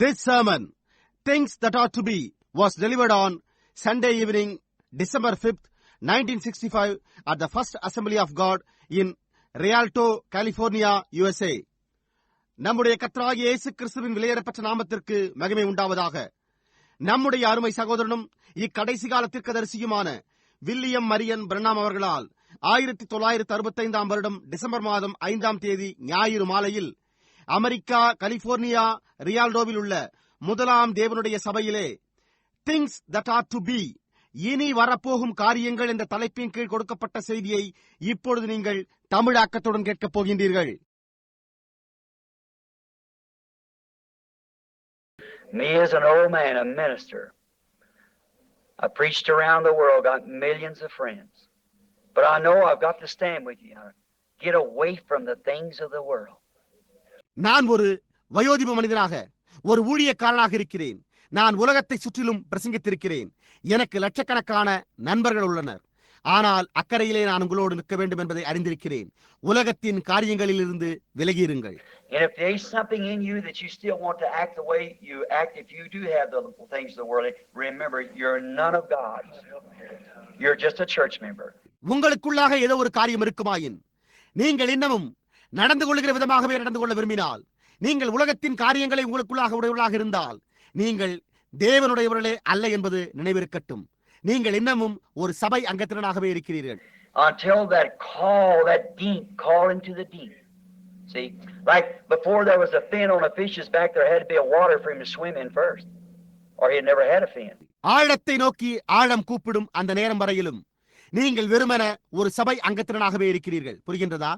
This sermon, Things That Ought to Be, was delivered on Sunday evening, December 5th, 1965 at the First Assembly of God in Rialto, California, USA. நம்முடைய கர்த்தராகிய இயேசு கிறிஸ்துவின் விலையேறப்பட்ட நாமத்திற்கு மகிமை உண்டாவதாக. நம்முடைய அருமை சகோதரனும் இக்கடைசி கால தீர்க்கதரிசியுமான வில்லியம் மரியன் பிரண்ணாம் அவர்களால் 1965 வருடம் டிசம்பர் மாதம் 5ஆம் தேதி ஞாயிறு மாலையில் அமெரிக்கா கலிபோர்னியா ரியால்டோவில் உள்ள முதலாம் தேவனுடைய சபையிலே things that are to be, இனி வரப்போகும் காரியங்கள் என்ற தலைப்பின் கீழ் கொடுக்கப்பட்ட செய்தியை இப்பொழுது நீங்கள் தமிழாக்கத்துடன் கேட்கப் போகின்றீர்கள். Me as an old man, a minister, I preached around the world, got millions of friends. But I know I've got to stand with you. Get away from the things of the world. நான் ஒரு வயோதிப மனிதனாக, ஒரு ஊழியக்காரனாக இருக்கிறேன். நான் உலகத்தை சுற்றிலும் பிரசங்கித்திருக்கிறேன். எனக்கு லட்சக்கணக்கான நண்பர்கள் உள்ளனர். ஆனால் அக்கறையிலே நான் உங்களோடு நிற்க வேண்டும் என்பதை அறிந்திருக்கிறேன். உலகத்தின் காரியங்களில் இருந்து விலகியிருங்கள். And if there's something in you that you still want to act the way you act, if you do have the things of the world, remember you're none of God. You're just a church member. உங்களுக்குள்ளாக ஏதோ ஒரு காரியம் இருக்குமாயின், நீங்கள் இன்னமும் நடந்து கொள்கிற விதமாகவே நடந்து கொள்ள விரும்பினால், நீங்கள் உலகத்தின் காரியங்களை உங்களுக்குள்ளாக உடையவர்களாக இருந்தால், நீங்கள் தேவனுடையவர்களே அல்ல என்பது நினைவிருக்கட்டும். நீங்கள் இன்னமும் ஒரு சபை அங்கத்தினராகவே இருக்கிறீர்கள். Until that call, that deep call into the deep. See, like before there was a fin on a fish's back, there had to be a water for him to swim in first, or he had never had a fin. ஆழத்தை நோக்கி ஆழம் கூப்பிடும் அந்த நேரம் வரையிலும் நீங்கள் வெறுமன ஒரு சபை அங்கத்தினராகவே இருக்கிறீர்கள். புரிகின்றதா?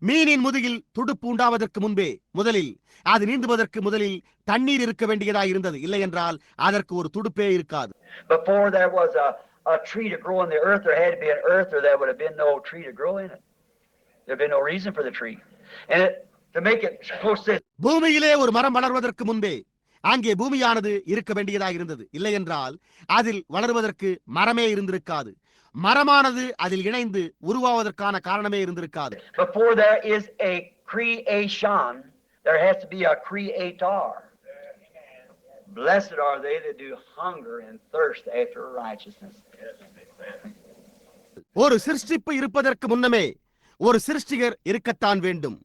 மீனின் முதுகில் துடுப்பு உண்டாவதற்கு முன்பே முதலில் அது நீந்துவதற்கு முதலில் தண்ணீர் இருக்க வேண்டியதாக இருந்தது. இல்லை என்றால் அதற்கு ஒரு துடுப்பே இருக்காது. Before there was a tree to grow in the earth, there had to be an earth, or there would have been no tree to grow in it. There'd been no reason for the tree. And to make it close to பூமியிலே ஒரு மரம் வளர்வதற்கு முன்பே அங்கே பூமியானது இருக்க வேண்டியதாக இருந்தது. இல்லை என்றால் அதில் வளர்வதற்கு மரமே இருந்திருக்காது. மரமானது அதில் இணைந்து உருவாவதற்கான காரணமே இருந்திருக்காது. Before there is a creation, there has to be a creator. Blessed are they that do hunger and thirst after righteousness. ஒரு சிருஷ்டிப்பு இருப்பதற்கு முன்னமே ஒரு சிருஷ்டிகர் இருக்கத்தான் வேண்டும்.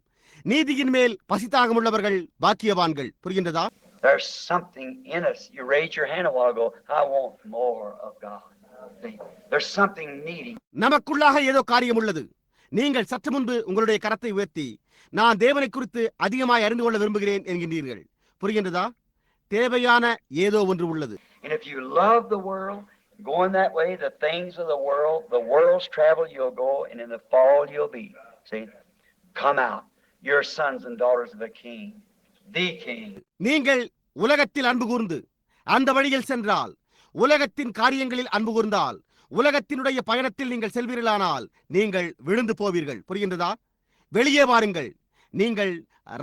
நீதியின் மேல் பசிதாகம் உள்ளவர்கள் பாக்கியவான்கள். புரிகின்றதா? There's something in us. You raised your hand a while ago. I want more of God. There's something needing. நமக்குள்ளாக ஏதோ காரியம் உள்ளது. நீங்கள் சற்று முன்பு உங்களுடைய கரத்தை உயர்த்தி, நான் தேவனை குறித்து அதிகமாய் அறிந்து கொள்ள விரும்புகிறேன் என்கின்றீர்கள். புரிகின்றதா? தேவையான ஏதோ ஒன்று உள்ளது. And if you love the world, going that way, the things of the world's travel you'll go, and in the fall you'll be. See? Come out. You're sons and daughters of a king. The king. நீங்கள் உலகத்தில் அன்பு கூர்ந்து அந்த வழியில் சென்றால், உலகத்தின் காரியங்களில் அன்பு கூர்ந்தால், உலகத்தினுடைய பயணத்தில் நீங்கள் செல்வீர்களானால் நீங்கள் விழுந்து போவீர்கள். புரிகின்றதா? வெளியே வாருங்கள். நீங்கள்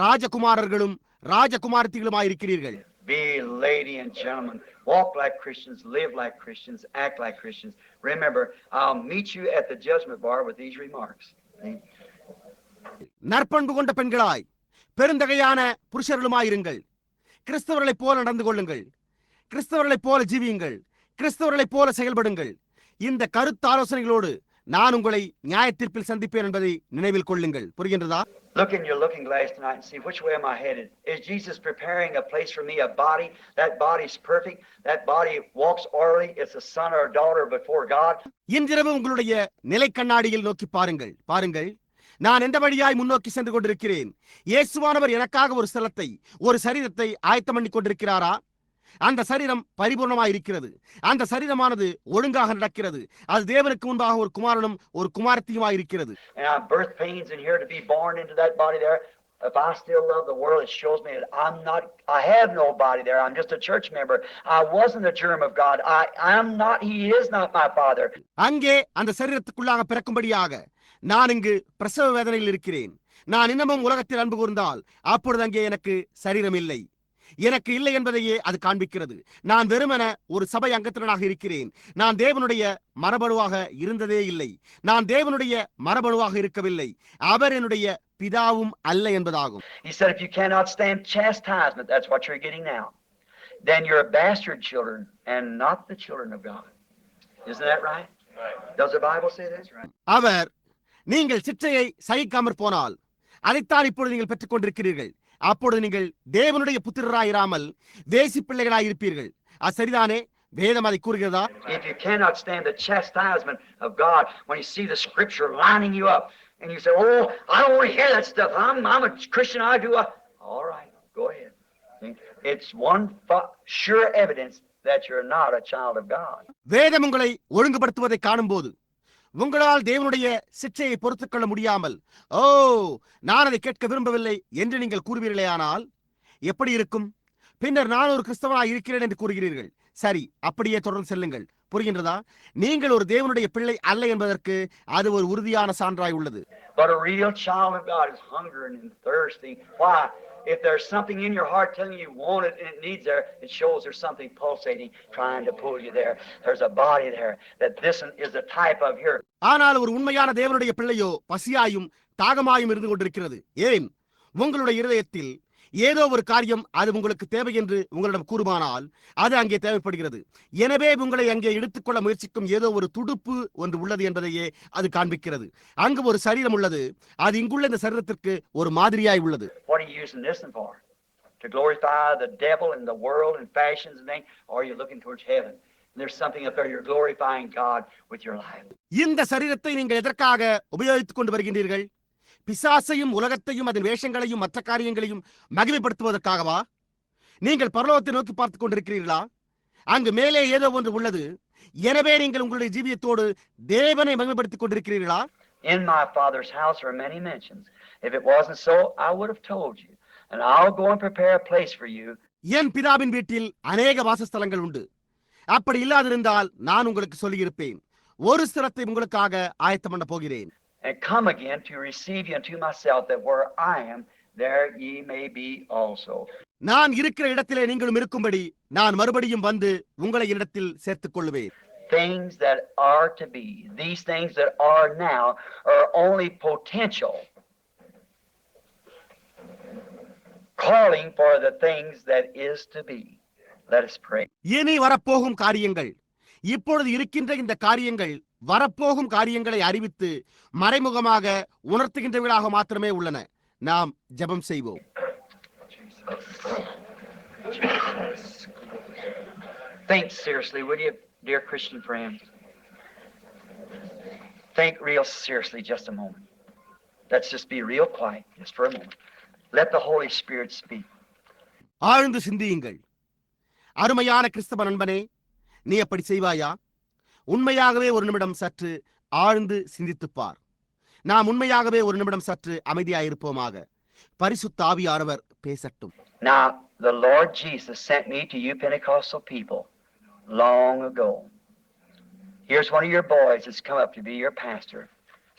ராஜகுமாரர்களும் ராஜகுமாரத்திகளுமாயிருக்கிறீர்கள். Be lady and gentlemen. Walk like Christians, live like Christians, act like Christians. Remember, I'll meet you at the judgment bar with these remarks. நற்பண்பு கொண்ட பெண்களாய் பெருந்தகையான புருஷர்களுமாயிருங்கள். கிறிஸ்தவர்களைப் போல நடந்து கொள்ளுங்கள். கிறிஸ்தவர்களைப் போல ஜீவியுங்கள். கிறிஸ்தவர்களைப் போல செயல்படுங்கள். இந்த கருத்து ஆலோசனைகளோடு நான் உங்களை நியாய தீர்ப்பில் சந்திப்பேன் என்பதை நினைவில் கொள்ளுங்கள். புரிகின்றதா? Look in your looking glass tonight and see which way am I headed. Is Jesus preparing a place for me, a body? That body's perfect. That body walks orderly. It's a son or a daughter before God. இன்றிரவு உங்களுடைய நிலை கண்ணாடியில் நோக்கி பாருங்கள். பாருங்கள், நான் எந்த வழியாய் முன்னோக்கி சென்று கொண்டிருக்கிறேன். இயேசுவானவர் எனக்காக ஒரு ஸ்தலத்தை, ஒரு சரீரத்தை ஆயத்தம் பண்ணி கொண்டிருக்கிறாரா? அந்த சரீரம் பரிபூர்ணமாய் இருக்கிறது. அந்த சரீரமானது ஒழுங்காக நடக்கிறது. அது தேவனுக்கு முன்பாக ஒரு குமாரனும் ஒரு குமாரத்தியுமாய் இருக்கிறது. And I birth pains in here to be born into that body there. If I still love the world, it shows me that I have no body there. I'm just a church member. I wasn't the germ of God. He is not my father. அங்கே அந்த சரீரத்துக்குள்ளாக பிறக்கும்படியாக நான் இங்கு பிரசவ வேதனையில் இருக்கிறேன். நான் இன்னமும் உலகத்தில் அன்பு கூர்ந்தால் அப்பொழுது அங்கே எனக்கு சரீரம் இல்லை. எனக்கு இல்லை என்பதையே அது காண்பிக்கிறது. நான் வெறுமன ஒரு சபை அங்கத்தினராக இருக்கிறேன். நான் தேவனுடைய மரபணுவாக இருந்ததே இல்லை. நான் தேவனுடைய மரபணுவாக இருக்கவில்லை. அவர் என்னுடைய பிதாவும் அல்ல என்பதாகும். He said, if you cannot stand chastisement, that's what you're getting now, then you're a bastard children and not the children of God. Isn't that right? Does the Bible say that? Right. அவர், நீங்கள் சிற்றையை சகிக்காமற் போனால் அதைத்தான் இப்பொழுது நீங்கள் பெற்றுக் கொண்டிருக்கிறீர்கள். அப்பொழுது நீங்கள் தேவனுடைய புத்திரராயிராமல் வேசி பிள்ளைகளாய் இருப்பீர்கள். அது சரிதானே? வேதம் அதை கூறுகிறதா? If you cannot stand the chastisement of God, when you see the scripture lining you up, and you say, oh, I don't want to hear that stuff. I'm a Christian, I do. All right, go ahead. It's one sure evidence that you're not a child of God. வேதம் உங்களை ஒழுங்குபடுத்துவதை காணும்போது உங்களால் தேவனுடைய சிற்றையை பொறுத்துக் கொள்ள முடியாமல், ஓ, நான் அதை கேட்க விரும்பவில்லை என்று நீங்கள் கூறுவீர்களே, ஆனால் எப்படி இருக்கும்? பின்னர் நான் ஒரு கிறிஸ்தவனாய் இருக்கிறேன் என்று கூறுகிறீர்கள். சரி, அப்படியே தொடர்ந்து செல்லுங்கள். புரிகின்றதா? நீங்கள் ஒரு தேவனுடைய பிள்ளை அல்ல என்பதற்கு அது ஒரு உறுதியான சான்றாய் உள்ளது. But a real child of God is hungering and thirsting. Why? If there's something in your heart telling you want it and it needs there, it shows there's something pulsating, trying to pull you there. There's a body there that this is the type of your. ஆனால் ஒரு உண்மையான தேவனுடைய பிள்ளையோ பசியாயும் தாகமாயும் இருந்து கொண்டிருக்கிறது. ஏன்? உங்களுடைய இருதயத்தில் ஏதோ ஒரு காரியம் அது உங்களுக்கு தேவை என்று உங்களிடம் கூறுமானால் அது அங்கே தேவைப்படுகிறது. எனவே உங்களை அங்கே எடுத்துக்கொள்ள முயற்சிக்கும் ஏதோ ஒரு துடுப்பு ஒன்று உள்ளது என்பதையே அது காண்பிக்கிறது. அங்கு ஒரு சரீரம் உள்ளது. அது இங்குள்ள இந்த சரீரத்திற்கு ஒரு மாதிரியாய் உள்ளது. What are you using this for? To glorify the devil and the world and fashions and things, or are you looking towards heaven? And there's something up there, you're glorifying God with your life. இந்த சரீரத்தை நீங்கள் எதற்காக உபயோகித்துக் கொண்டு வருகின்றீர்கள்? பிசாசையும் உலகத்தையும் அதன் வேஷங்களையும் மற்ற காரியங்களையும் மகிமைப்படுத்துவதற்காகவா? நீங்கள் பரலோகத்தை நோக்கி பார்த்துக் கொண்டிருக்கிறீர்களா? அங்கு மேலே ஏதோ ஒன்று உள்ளது. எனவே நீங்கள் உங்களுடைய ஜீவியத்தோடு தேவனை மகிமைப்படுத்திக் கொண்டிருக்கிறீர்களா? In my Father's house are many mansions. If it wasn't so, I would have told you. And I'll go and prepare a place for you. என் பிதாவின் வீட்டில் அநேக வாசஸ்தலங்கள் உண்டு. அப்படி இல்லாதிருந்தால் நான் உங்களுக்கு சொல்லியிருப்பேன். ஒரு ஸ்தலத்தை உங்களுக்காக ஆயத்தம் பண்ண போகிறேன். And come again to receive you unto myself, that where I am, there ye may be also. நான் இருக்கிற இடத்திலே நீங்களும் இருக்கும்படி நான் மறுபடியும் வந்து உங்களை இடத்தில் சேர்த்துக் கொள்வேன். Things that are to be, these things that are now, are only potential, calling for the things that is to be. Let us pray. இனி வரப்போகும் காரியங்கள், இப்பொழுது இருக்கின்ற இந்த காரியங்கள் வரப்போகும் காரியங்களை அறிவித்து மறைமுகமாக உணர்த்துகின்றவர்களாக மாத்திரமே உள்ளன. நாம் ஜெபம் செய்வோம். Think seriously, will you, dear Christian friends? Think real seriously just a moment. Let's just be real quiet just for a moment. Let the Holy Spirit speak. ஆழ்ந்து சிந்தியுங்கள். அருமையான கிறிஸ்தவ நண்பனே, நீ அப்படி செய்வாயா? உண்மையாகவே ஒரு நிமிடம் சற்று ஆழ்ந்து சிந்தித்துப்பார். நாம் உண்மையாகவே ஒரு நிமிடம் சற்று அமைதியாயிருப்போமாக. பரிசுத்த ஆவியானவர் பேசட்டும். Now, the Lord Jesus sent me to you Pentecostal people long ago. Here's one of your boys that's come up to be your pastor,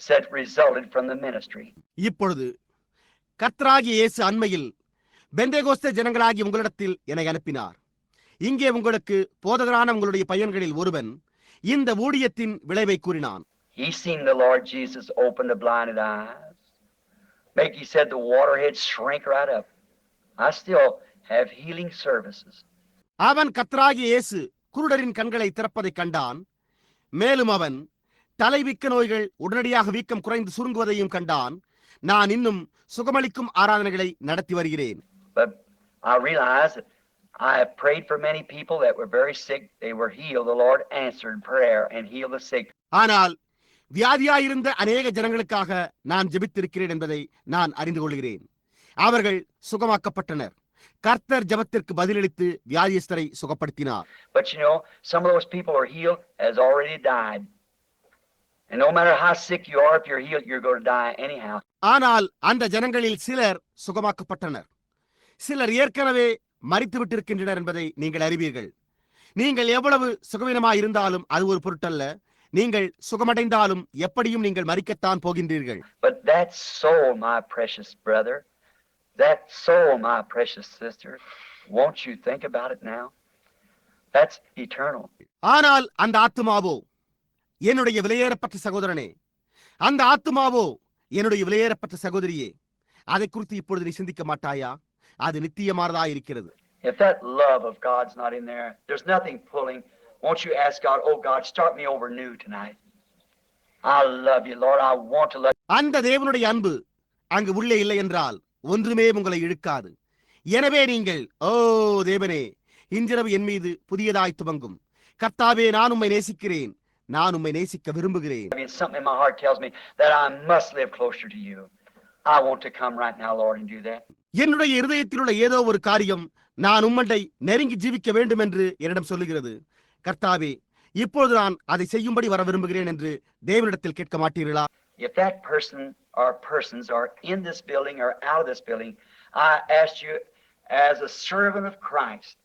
said resulted from the ministry. இப்பொழுது கர்த்தராகிய இயேசு அண்மையில் பெந்தேகோஸ்தே ஜனங்களாகிய உங்களிடத்தில் என்னை அனுப்பினார். இங்கே உங்களுக்கு போதகரான உங்களுடைய பையன்களில் ஒருவன் இந்த ஊழியத்தின் விளைவை கூறினான். He seen the Lord Jesus open the blinded eyes. Make, he said, the waterhead shrink right up. I still have healing services. அவன் கர்த்தராகிய இயேசு குருடரின் கண்களை திறப்பதை கண்டான். மேலும் அவன் தலைவிக்க நோய்கள் உடனடியாக வீக்கம் குறைந்து சுருங்குவதையும் கண்டான். நான் இன்னும் சுகமளிக்கும் ஆராதனைகளை நடத்தி வருகிறேன். But I realized that I have prayed for many people that were very sick. They were healed. The Lord answered prayer and healed the sick. ஆனால் வியாதியாயிருந்த அநேக ஜனங்களுக்காக நான் ஜெபித்திருக்கிறேன் என்பதை நான் அறிந்து கொள்கிறேன். அவர்கள் சுகமாக்கப்பட்டனர். கர்த்தர் ஜெபத்திற்கு பதிலளித்து வியாதியஸ்தரை சுகப்படுத்தினார். But you know, some of those people who are healed has already died. And no matter how sick you are, if you're healed, you're going to die anyhow. ஆனால் அந்த ஜனங்களில் சிலர் சுகமாக்கப்பட்டனர். சிலர் ஏற்கனவே மரித்து விட்டிருக்கின்றனர் என்பதை நீங்கள் அறிவீர்கள். நீங்கள் எவ்வளவு சுகவீனமாய் இருந்தாலும் அது ஒரு பொருட்டல்ல. நீங்கள் சுகமடைந்தாலும் எப்படியும் நீங்கள் மரிக்கத்தான் போகின்றீர்கள். But that soul, my precious brother, that soul, my precious sister, won't you think about it now? That's eternal. ஆனால் அந்த ஆத்துமாவோ, என்னுடைய விலையேறப்பட்ட சகோதரனே, அந்த ஆத்துமாவோ, என்னுடைய விலையேறப்பட்ட சகோதரியே, அதை குறித்து இப்பொழுது நீ சிந்திக்க மாட்டாயா? அது நித்தியமானதா இருக்கிறது. If that love of God's not in there, there's nothing pulling. Won't you ask God, oh God, start me over new tonight. I love you, Lord. I want to love you. அந்த தேவனுடைய அன்பு அங்கு உள்ளே இல்லை என்றால் ஒன்றுமே உங்களை இழுக்காது. எனவே நீங்கள், ஓ தேவனே, இன்றிரவு என் மீது புதியதாய் துவங்கும். கர்த்தாவே, நான் உம்மை நேசிக்கிறேன், நான் உம்மை நேசிக்க விரும்புகிறேன். Something in my heart tells me that I must live closer to you. I want to come right now, Lord, and do that. என்னுடைய இருதயத்தில் உள்ள ஏதோ ஒரு காரியம் நான் உம்மண்டை நெருங்கி ஜீவிக்க வேண்டும் என்று என்னிடம் சொல்லுகிறது. கர்த்தாவே, இப்பொழுது நான் அதை செய்யும்படி வர விரும்புகிறேன் என்று தேவனிடத்தில் கேட்க மாட்டீர்களா? If that person or persons are in this building or out of this building, I ask you as a servant of Christ,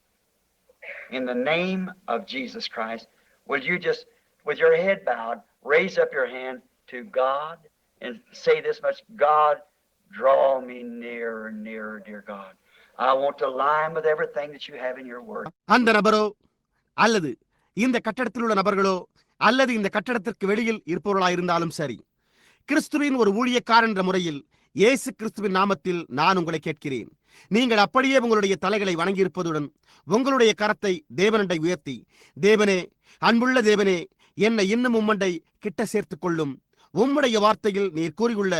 in the name of Jesus Christ, will you just, with your head bowed, raise up your hand to God and say this much, God, draw me nearer and nearer, dear God. I want to align with everything that you have in your word. அந்த நபரோ அல்லது இந்த கட்டடத்தில் உள்ள நபர்களோ அல்லது இந்த கட்டடத்திற்கு வெளியில் இருப்பவர்களாக இருந்தாலும் சரி, கிறிஸ்துவின் ஒரு ஊழியக்காரன் என்ற முறையில் இயேசு கிறிஸ்துவின் நாமத்தில் நான் உங்களை கேட்கிறேன். நீங்கள் அப்படியே உங்களுடைய தலைகளை வணங்கியிருப்பதுடன் உங்களுடைய கரத்தை தேவனண்டை உயர்த்தி, தேவனே, அன்புள்ள தேவனே, என்னை இன்னும் உம்மண்டை கிட்ட சேர்த்துக் கொள்ளும். உம்முடைய வார்த்தையில் நீர் கூறியுள்ள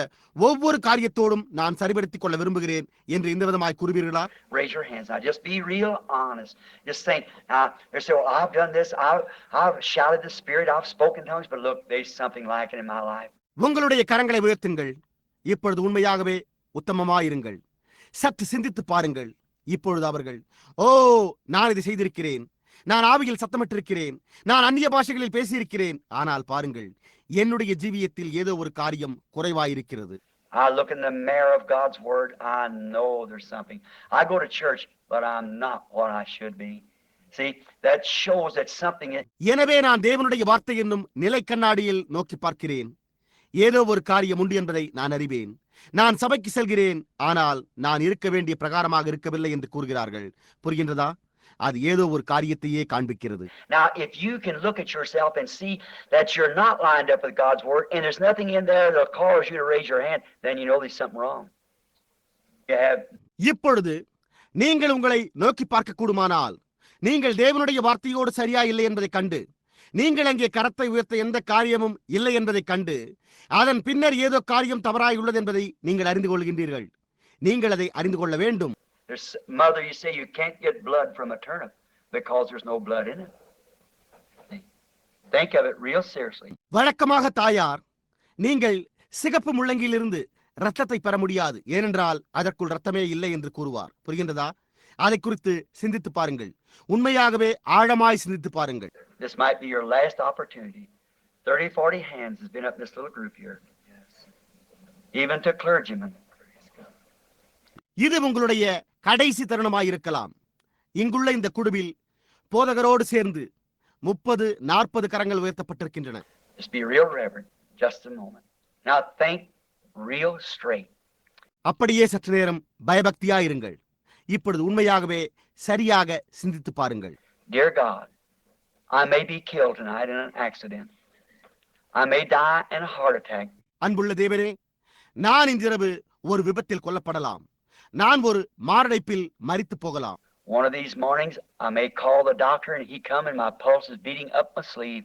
ஒவ்வொரு காரியத்தோடும் நான் சரிபடுத்திக் கொள்ள விரும்புகிறேன் என்று இந்த விதமாய் கூறுவீர்களா? Raise your hands now. Just be real honest. Just think. They say, oh, I've done this. I've shouted the Spirit. I've spoken tongues. But look, there's something lacking in my life. உங்களுடைய கரங்களை உயர்த்துங்கள். இப்பொழுது உண்மையாகவே உத்தமமாயிருங்கள். சற்று சிந்தித்து பாருங்கள். இப்பொழுது அவர்கள், ஓ, நான் இதை செய்திருக்கிறேன், நான் ஆவியில் சத்தமிட்டிருக்கிறேன், நான் அந்நிய பாஷைகளில் பேசியிருக்கிறேன், ஆனால் பாருங்கள், என்னுடைய ஜீவியத்தில் ஏதோ ஒரு காரியம் குறைவாயிருக்கிறது. I look in the mirror of God's word. I know there's something. I go to church, but I'm not what I should be. See, that shows that something. எனவே நான் தேவனுடைய வார்த்தை என்னும் நிலை கண்ணாடியில் நோக்கி பார்க்கிறேன். ஏதோ ஒரு காரியம் உண்டு என்பதை நான் அறிவேன். நான் சபைக்கு செல்கிறேன், ஆனால் நான் இருக்க வேண்டிய பிரகாரமாக இருக்கவில்லை என்று கூறுகிறார்கள். புரிகின்றதா? அது ஏதோ ஒரு காரியத்தையே காண்பிக்கிறது. Now, if you can look at yourself and see that you're not lined up with God's word, and there's nothing in there that causes you to raise your hand, then you know there's something wrong. You have. இப்பொழுது நீங்கள் உங்களை நோக்கி பார்க்க கூடுமானால், நீங்கள் தேவனுடைய வார்த்தையோடு சரியா இல்லை என்பதை கண்டு, நீங்கள் அங்கே கரத்தை உயர்த்த எந்த காரியமும் இல்லை என்பதை கண்டு, அதன் பின்னர் ஏதோ காரியம் தவறாய் உள்ளது என்பதை நீங்கள் அறிந்து கொள்கின்றீர்கள். நீங்கள் அதை அறிந்து கொள்ள வேண்டும். There's mother, you say you can't get blood from a turnip because there's no blood in it. Think of it real seriously. வழக்கமாக தாயார், நீங்கள் சிகப்பு முள்ளங்கியிலிருந்து இரத்தத்தை பெற முடியாது, ஏனென்றால் அதற்குள் இரத்தமே இல்லை என்று கூறுவார். புரிகின்றதா? அதை குறித்து சிந்தித்து பாருங்கள். உண்மையாகவே ஆழமாய் சிந்தித்து பாருங்கள். This might be your last opportunity. 30-40 hands has been up in this little group here. Even to clergymen. இது உங்களுடைய கடைசி தருணமாயிருக்கலாம். இங்குள்ள இந்த குழுவில் போதகரோடு சேர்ந்து 30-40 கரங்கள் உயர்த்தப்பட்டிருக்கின்றன. Just be real reverent. Just a moment. Now think real straight. அப்படியே சற்று நேரம் பயபக்தியாயிருங்கள். இப்பொழுது உண்மையாகவே சரியாக சிந்தித்து பாருங்கள். Dear God, I may be killed tonight in an accident. I may die in a heart attack. அன்புள்ள தேவனே, நான் இன்றிரவு ஒரு விபத்தில் கொல்லப்படலாம். நான் ஒரு மாரடைப்பில் மரித்து போகலாம். One of these mornings, I may call the doctor and he come and my pulse is beating up my sleeve.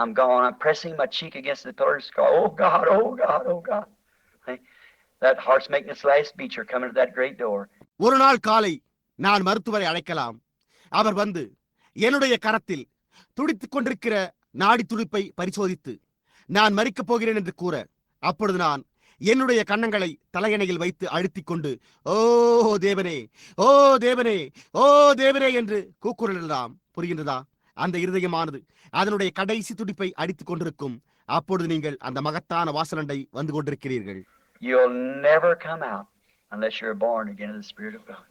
I'm gone. I'm pressing my cheek against the pillar scar. Oh God, oh God, oh God. That heart's making its last beat. You're coming to that great door. ஒரு நாள் காலை நான் மருத்துவரை அழைக்கலாம். அவர் வந்து என்னுடைய கரத்தில் துடித்துக் கொண்டிருக்கிற நாடி துடிப்பை பரிசோதித்து நான் மரிக்கப் போகிறேன் என்று கூற, அப்பொழுது நான் என்னுடைய கன்னங்களை தலையணையில் வைத்து அழுத்திக் கொண்டு, ஓ தேவனே, ஓ தேவனே, ஓ தேவனே என்று கூக்குரலிடலாம். புரிகின்றதா? அந்த இருதயமானது அதனுடைய கடைசி துடிப்பை அடித்துக் கொண்டிருக்கும். அப்பொழுது நீங்கள் அந்த மகத்தான வாசலண்டை வந்து கொண்டிருக்கிறீர்கள். You'll never come out unless you're born again of the Spirit of God.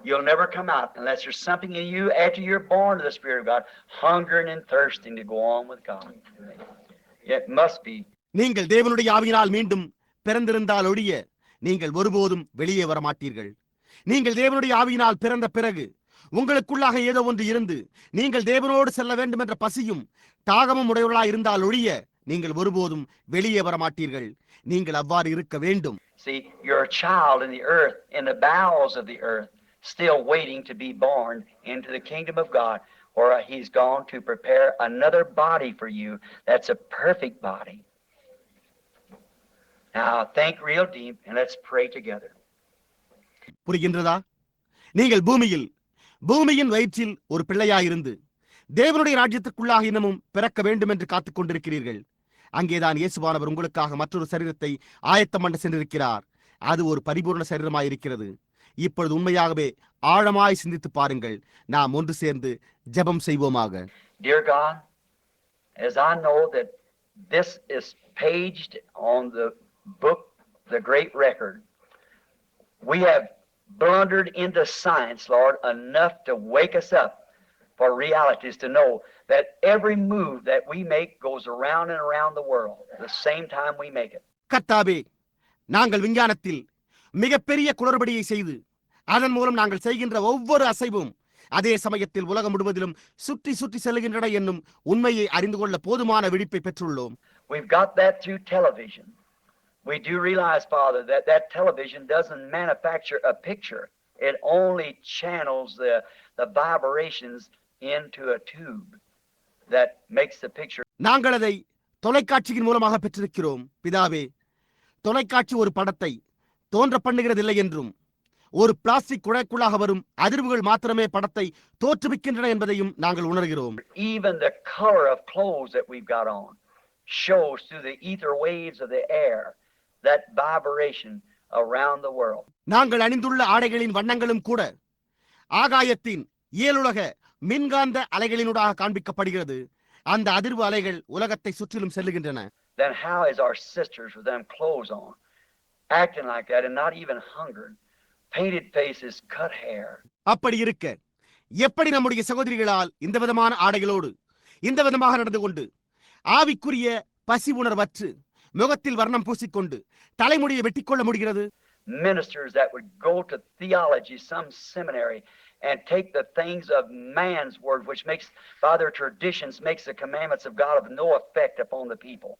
You'll never come out unless there's something in you after you're born of the Spirit of God, hungering and thirsting to go on with God. It must be. நீங்கள் தேவனுடைய ஆவியினால் மீண்டும் பிறந்திருந்தால் ஒழிய நீங்கள் ஒருபோதும் வெளியே வர மாட்டீர்கள். நீங்கள் தேவனுடைய ஆவியினால் பிறந்த பிறகு உங்களுக்குள்ளாக ஏதோ ஒன்று இருந்து நீங்கள் தேவனோடு செல்ல வேண்டும் என்ற பசியும் தாகமும் உடையவர்களாய் இருந்தால் ஒழிய நீங்கள் ஒருபோதும் வெளியே வர மாட்டீர்கள். நீங்கள் அவ்வாறு இருக்க வேண்டும். See, you're a child in the earth, in the bowels of the earth, still waiting to be born into the kingdom of God, or He's gone to prepare another body for you that's a perfect body. Now, think real deep and let's pray together. புரிகின்றதா? நீங்கள் பூமியின் வயிற்றில் ஒரு பிள்ளையாயிருந்து தேவனுடைய ராஜ்யத்துக்குள்ளாக இன்னமும் பிறக்க வேண்டும் என்று காத்துக் கொண்டிருக்கிறீர்கள். அங்கேதான் இயேசுவானவர் உங்களுக்காக மற்றொரு சரீரத்தை ஆயத்தம் பண்ண சென்றிருக்கிறார். அது ஒரு பரிபூர்ண சரீரமாயிருக்கிறது. இப்பொழுது உண்மையாகவே ஆழமாய் சிந்தித்து பாருங்கள். நாம் ஒன்று சேர்ந்து ஜெபம் செய்வோமாக. Dear God, as I know that this is paged on the book, the great record, we have blundered into science, Lord, enough to wake us up for realities, to know that every move that we make goes around and around the world the same time we make it. கர்த்தாவே, நாங்கள் விஞ்ஞானத்தில் மிகப்பெரிய குளறுபடியை செய்து அதன் மூலம் நாங்கள் செய்கின்ற ஒவ்வொரு அசைவும் அதே சமயத்தில் உலகம் முழுவதிலும் சுற்றி சுற்றி செல்கின்றன என்னும் உண்மையை அறிந்து கொள்ள போதுமான விழிப்பை பெற்றுள்ளோம். We've got that through television. We do realize, Father, that television doesn't manufacture a picture. It only channels the vibrations into a tube that makes the picture. நாங்கள் அதை தொலைக்காட்சியின் மூலமாக பெற்றிருக்கிறோம். பிதாவே, தொலைக்காட்சி ஒரு படத்தை தோன்ற பண்ணுகிறதில்லை என்றும் ஒரு பிளாஸ்டிக் குழாய்க்குள்ளாக வரும் அதிர்வுகள் மாத்திரமே படத்தை தோற்றுவிக்கின்றன என்பதையும் நாங்கள் உணர்கிறோம். Even the color of clothes that we've got on shows through the ether waves of the air that vibration around the world. நாங்கள் அணிந்துள்ள ஆடைகளின் வண்ணங்களும் கூட ஆகாயத்தின் இயலுலக மின்காந்த அலைகளினூடாக காண்பிக்கப்படுகிறது. அந்த அதிர்வு அலைகள் உலகத்தை சுற்றிலும் செல்லுகின்றன. Then how is our sisters with them clothes on acting like that and not even hungered, painted faces, cut hair? அப்படி இருக்க எப்படி நம்முடைய சகோதரிகளால் இந்த விதமான ஆடைகளோடு இந்த விதமாக நடந்து கொண்டு ஆவிக்குரிய பசி உணர்வற்று முகத்தில் வர்ணம் பூசிக்கொண்டு தலைமுடியை வெட்டிக்கொள்ள முடிகிறது? Ministers that would go to theology, some seminary, and take the things of man's word, which makes, by their traditions, makes the commandments of God of no effect upon the people.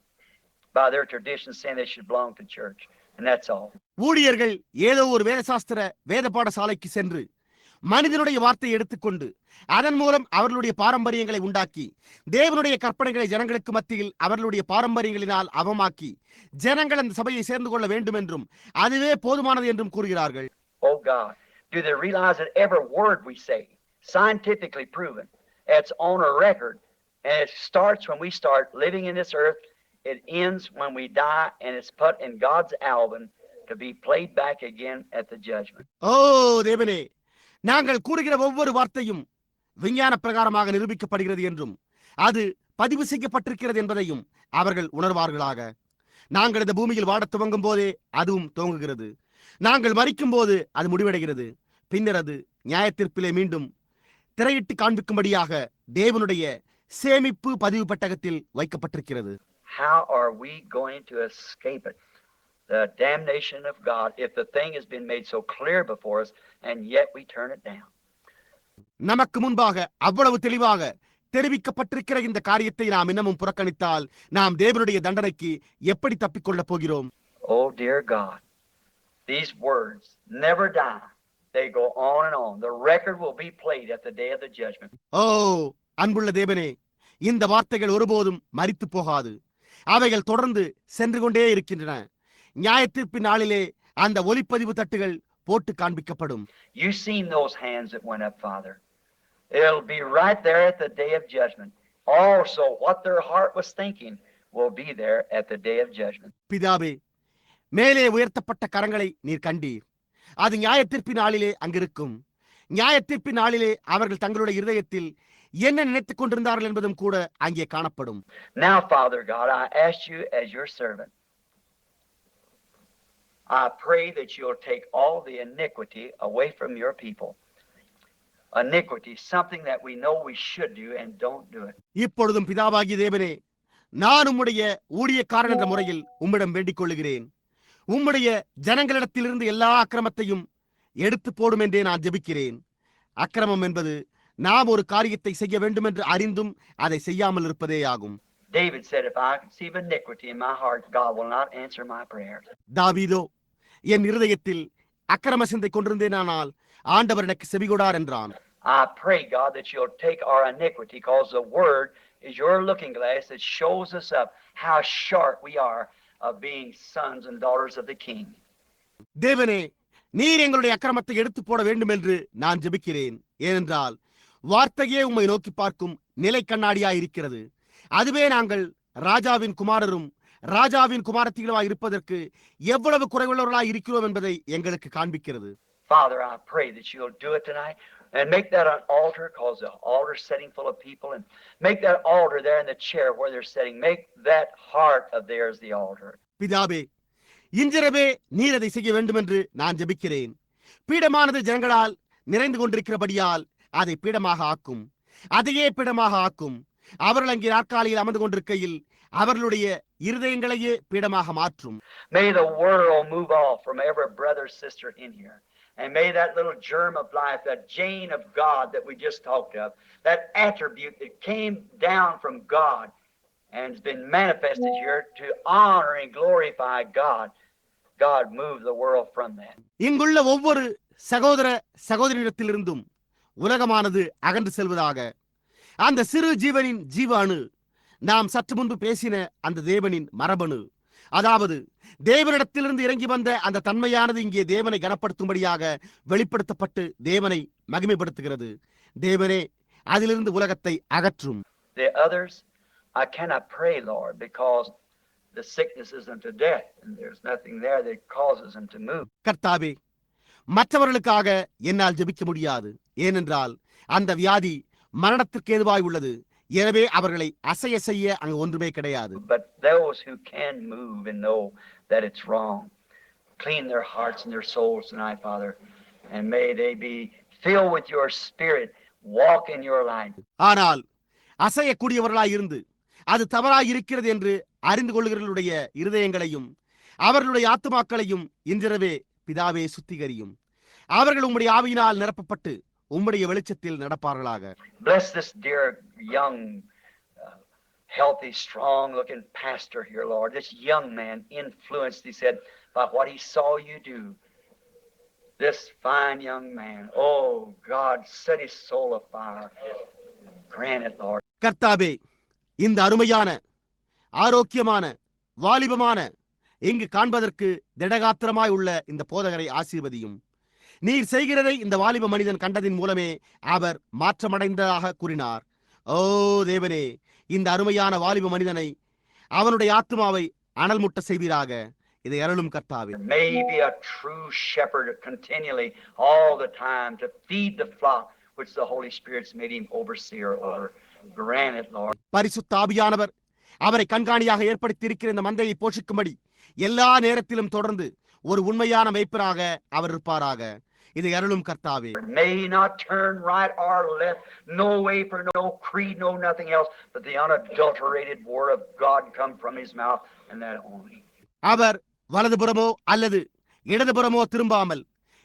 By their traditions, saying they should belong to church. And that's all. ஊழியர்கள் ஏதோ ஒரு வேத பாடசாலைக்கு சென்று மனிதனுடைய வார்த்தையை எடுத்துக்கொண்டு அதன் மூலம் அவர்களுடைய பாரம்பரியங்களை உண்டாக்கி தேவனுடைய கற்பனைகளை ஜனங்களுக்கு மத்தியில் அவர்களுடைய பாரம்பரியங்களினால் அவமாக்கி ஜனங்கள் அந்த சபையை சேர்ந்து கொள்ள வேண்டும் என்றும் அதுவே போதுமானது என்றும் கூறுகிறார்கள். Oh God, do they realize that every word we say, scientifically proven, it's on a record, and it starts when we start living in this earth, it ends when we die, and it's put in God's album to be played back again at the judgment. Oh, தேவனே, நாங்கள் கூறுகிற ஒவ்வொரு வார்த்தையும் விஞ்ஞான பிரகாரமாக நிரூபிக்கப்படுகிறது என்றும் அது பதிவு செய்யப்பட்டிருக்கிறது என்பதையும் அவர்கள் உணர்வார்களாக. நாங்கள் இந்த பூமியில் வாடத் துவங்கும் போதே அதுவும் துவங்குகிறது. நாங்கள் மரிக்கும் போது அது முடிவடைகிறது. பின்னர் அது நியாயத்தீர்ப்பிலே மீண்டும் திரையிட்டு காண்பிக்கும்படியாக தேவனுடைய சேமிப்பு பதிவு பெட்டகத்தில் வைக்கப்பட்டிருக்கிறது. How are we going to escape it? The damnation of God, if the thing has been made so clear before us, and yet we turn it down. நமக்கு முன்பாக அவ்வளவு தெளிவாக தெரிவிக்கப்பட்டிருக்கிற இந்த காரியத்தை நாம் இன்னமும் புறக்கணித்தால் நாம் தேவனுடைய தண்டனைக்கு எப்படி தப்பிக்கொள்ளப் போகிறோம்? Oh dear God, these words never die. They go on and on. The record will be played at the day of the judgment. அன்புள்ள தேவனே, இந்த வார்த்தைகள் ஒருபோதும் மரித்து போகாது. அவைகள் தொடர்ந்து சென்று கொண்டே இருக்கின்றன. நியாயத்தீர்ப்பின் நாளிலே அந்த ஒலிப்பதிவு தட்டுகள் போட்டு காண்பிக்கப்படும். You seen those hands that went up, Father. It'll be right there at the day of judgment. Also, what their heart was thinking will be there at the day of judgment. பிதாவே, மேலே உயர்த்தப்பட்ட கரங்களை நீர் கண்டீர். அது நியாயத்தீர்ப்பின் நாளிலே அங்கிருக்கும். நியாயத்தீர்ப்பின் நாளிலே அவர்கள் தங்களுடைய இருதயத்தில் என்ன நினைத்துக் கொண்டிருந்தார்கள் என்பதும் கூட அங்கே காணப்படும். Now, Father God, I ask you as your servant, I pray that you'll take all the iniquity away from your people. Iniquity, something that we know we should do and don't do it. இப்பொழுதும் பிதாவாகிய தேவனே, நான் உம்முடைய ஊழியக்காரன் என்ற முறையில் உம்மிடம் வேண்டிக் கொள்ளுகிறேன். உம்முடைய ஜனங்களிடத்திலிருந்து எல்லா அக்கிரமத்தையும் எடுத்து போடும் என்றே நான் ஜெபிக்கிறேன். அக்கிரமம் என்பது நாம் ஒரு காரியத்தை செய்ய வேண்டும் என்று அறிந்தும் அதை செய்யாமல் இருப்பதே ஆகும். David said, if I conceive iniquity in my heart, God will not answer my prayers. தாவீதோ, என் இருதயத்தில் அக்கிரம சிந்தை கொண்டிருந்தேனானால் ஆண்டவர் எனக்கு செவிகொடார் என்றான். I pray, God, that you'll take our iniquity, because the word is your looking glass that shows us up how short we are of being sons and daughters of the King. தேவனே, நீர் எங்களுடைய அக்கிரமத்தை எடுத்து போட வேண்டும் என்று நான் ஜெபிக்கிறேன். ஏனென்றால் வார்த்தையே உம்மை நோக்கி பார்க்கும் நிலை கண்ணாடியாய் இருக்கிறது. அதுவே நாங்கள் ராஜாவின் குமாரரும் ராஜாவின் குமாரத்திகளுமாய் இருப்பதற்கு எவ்வளவு குறைவுள்ளவர்களாய் இருக்கிறோம் என்பதை எங்களுக்கு காண்பிக்கிறது. Father, I pray that you'll do it tonight and make that an altar, because the altar's sitting full of people, and make that altar there in the chair where they're sitting, make that heart of theirs the altar. பிதாவே, இன்றிரவே நீர் அதை செய்ய வேண்டும் என்று நான் ஜெபிக்கிறேன். பீடமானது ஜனங்களால் நிறைந்து கொண்டிருக்கிறபடியால் அதை பீடமாக ஆக்கும். அதையே பீடமாக ஆக்கும். அவர்கள் அங்கே நாற்காலியில் அமர்ந்து கொண்டிருக்கையில் அவர்களுடைய இருதயங்களையே பீடமாக மாற்றும். May the world move off from every brother, sister in here. And may that little germ of life, that gene of God that we just talked of, that attribute that came down from God and has been manifested here to honor and glorify God, God move the world from that. இங்குள்ள ஒவ்வொரு சகோதர சகோதரியிடத்திலிருந்தும் உலகமானது அகன்று செல்வதாக. அந்த சிறு ஜீவனின் ஜீவாணு, நாம் சற்று முன்பு பேசின அந்த தேவனின் மரபணு, அதாவது தேவனிடத்திலிருந்து இறங்கி வந்த அந்த தன்மையானது இங்கே தேவனை கனப்படுத்தும்படியாக வெளிப்படுத்தப்பட்டு தேவனை மகிமைப்படுத்துகிறது. தேவனே, அதிலிருந்து உலகத்தை அகற்றும். The others, I cannot pray, Lord, because the sickness is unto death, and there's nothing there that causes them to move. கர்த்தாவே, மற்றவர்களுக்காக என்னால் ஜெபிக்க முடியாது. ஏனென்றால் அந்த வியாதி மரணத்திற்கு ஏதுவாய் உள்ளது. எனவே அவர்களை அசைய செய்ய அங்கு ஒன்றுமே கிடையாது. But those who can move and know that it's wrong, clean their hearts and their souls tonight, Father, and may they be filled with your spirit, walk in your light. ஆனால் அசையக்கூடியவர்களாய் இருந்து அது தவறாய் இருக்கிறது என்று அறிந்து கொள்கிறவர்களுடைய இருதயங்களையும் அவர்களுடைய ஆத்துமாக்களையும் இன்றிரவே பிதாவே சுத்திகரியும். அவர்கள் உம்முடைய ஆவியினால் நிரப்பப்பட்டு உம்முடைய வெளிச்சத்தில் நடப்பார்களாக. Bless this dear young healthy strong looking pastor here, Lord. This young man influenced, he said, by what he saw you do. This fine young man, oh God, set his soul afire. Grant it, Lord. கர்த்தாவே, இந்த அருமையான ஆரோக்கியமான வாலிபமான இங்கு காண்பதற்கு திடகாத்திரமாய் உள்ள இந்த போதகரை ஆசீர்வதியும். நீர் செய்கிறதை இந்த வாலிப மனிதன் கண்டதின் மூலமே அவர் மாற்றமடைந்ததாக கூறினார். ஓ தேவனே, இந்த அருமையான வாலிப மனிதனை அவனுடைய ஆத்மாவை அனல் முட்ட செய்வீராக. இதை அருளும் கர்த்தாவே. May he be a true shepherd continually all the time to feed the flock which the Holy Spirit's made him overseer over. Grant it, Lord. பரிசுத்த ஆவியானவர் அவரை கண்காணியாக ஏற்படுத்தி இருக்கிற இந்த மந்தையை போஷிக்கும்படி எல்லா நேரத்திலும் தொடர்ந்து ஒரு உண்மையான மேய்ப்பராக அவர் இருப்பாராக. இதை அருளும் கர்த்தாவே. May he not turn right or left, no way for no creed, no nothing else, but the unadulterated word of God come from his mouth, and that only. அவர் வலதுபுறமோ அல்லது இடதுபுறமோ திரும்பாமல்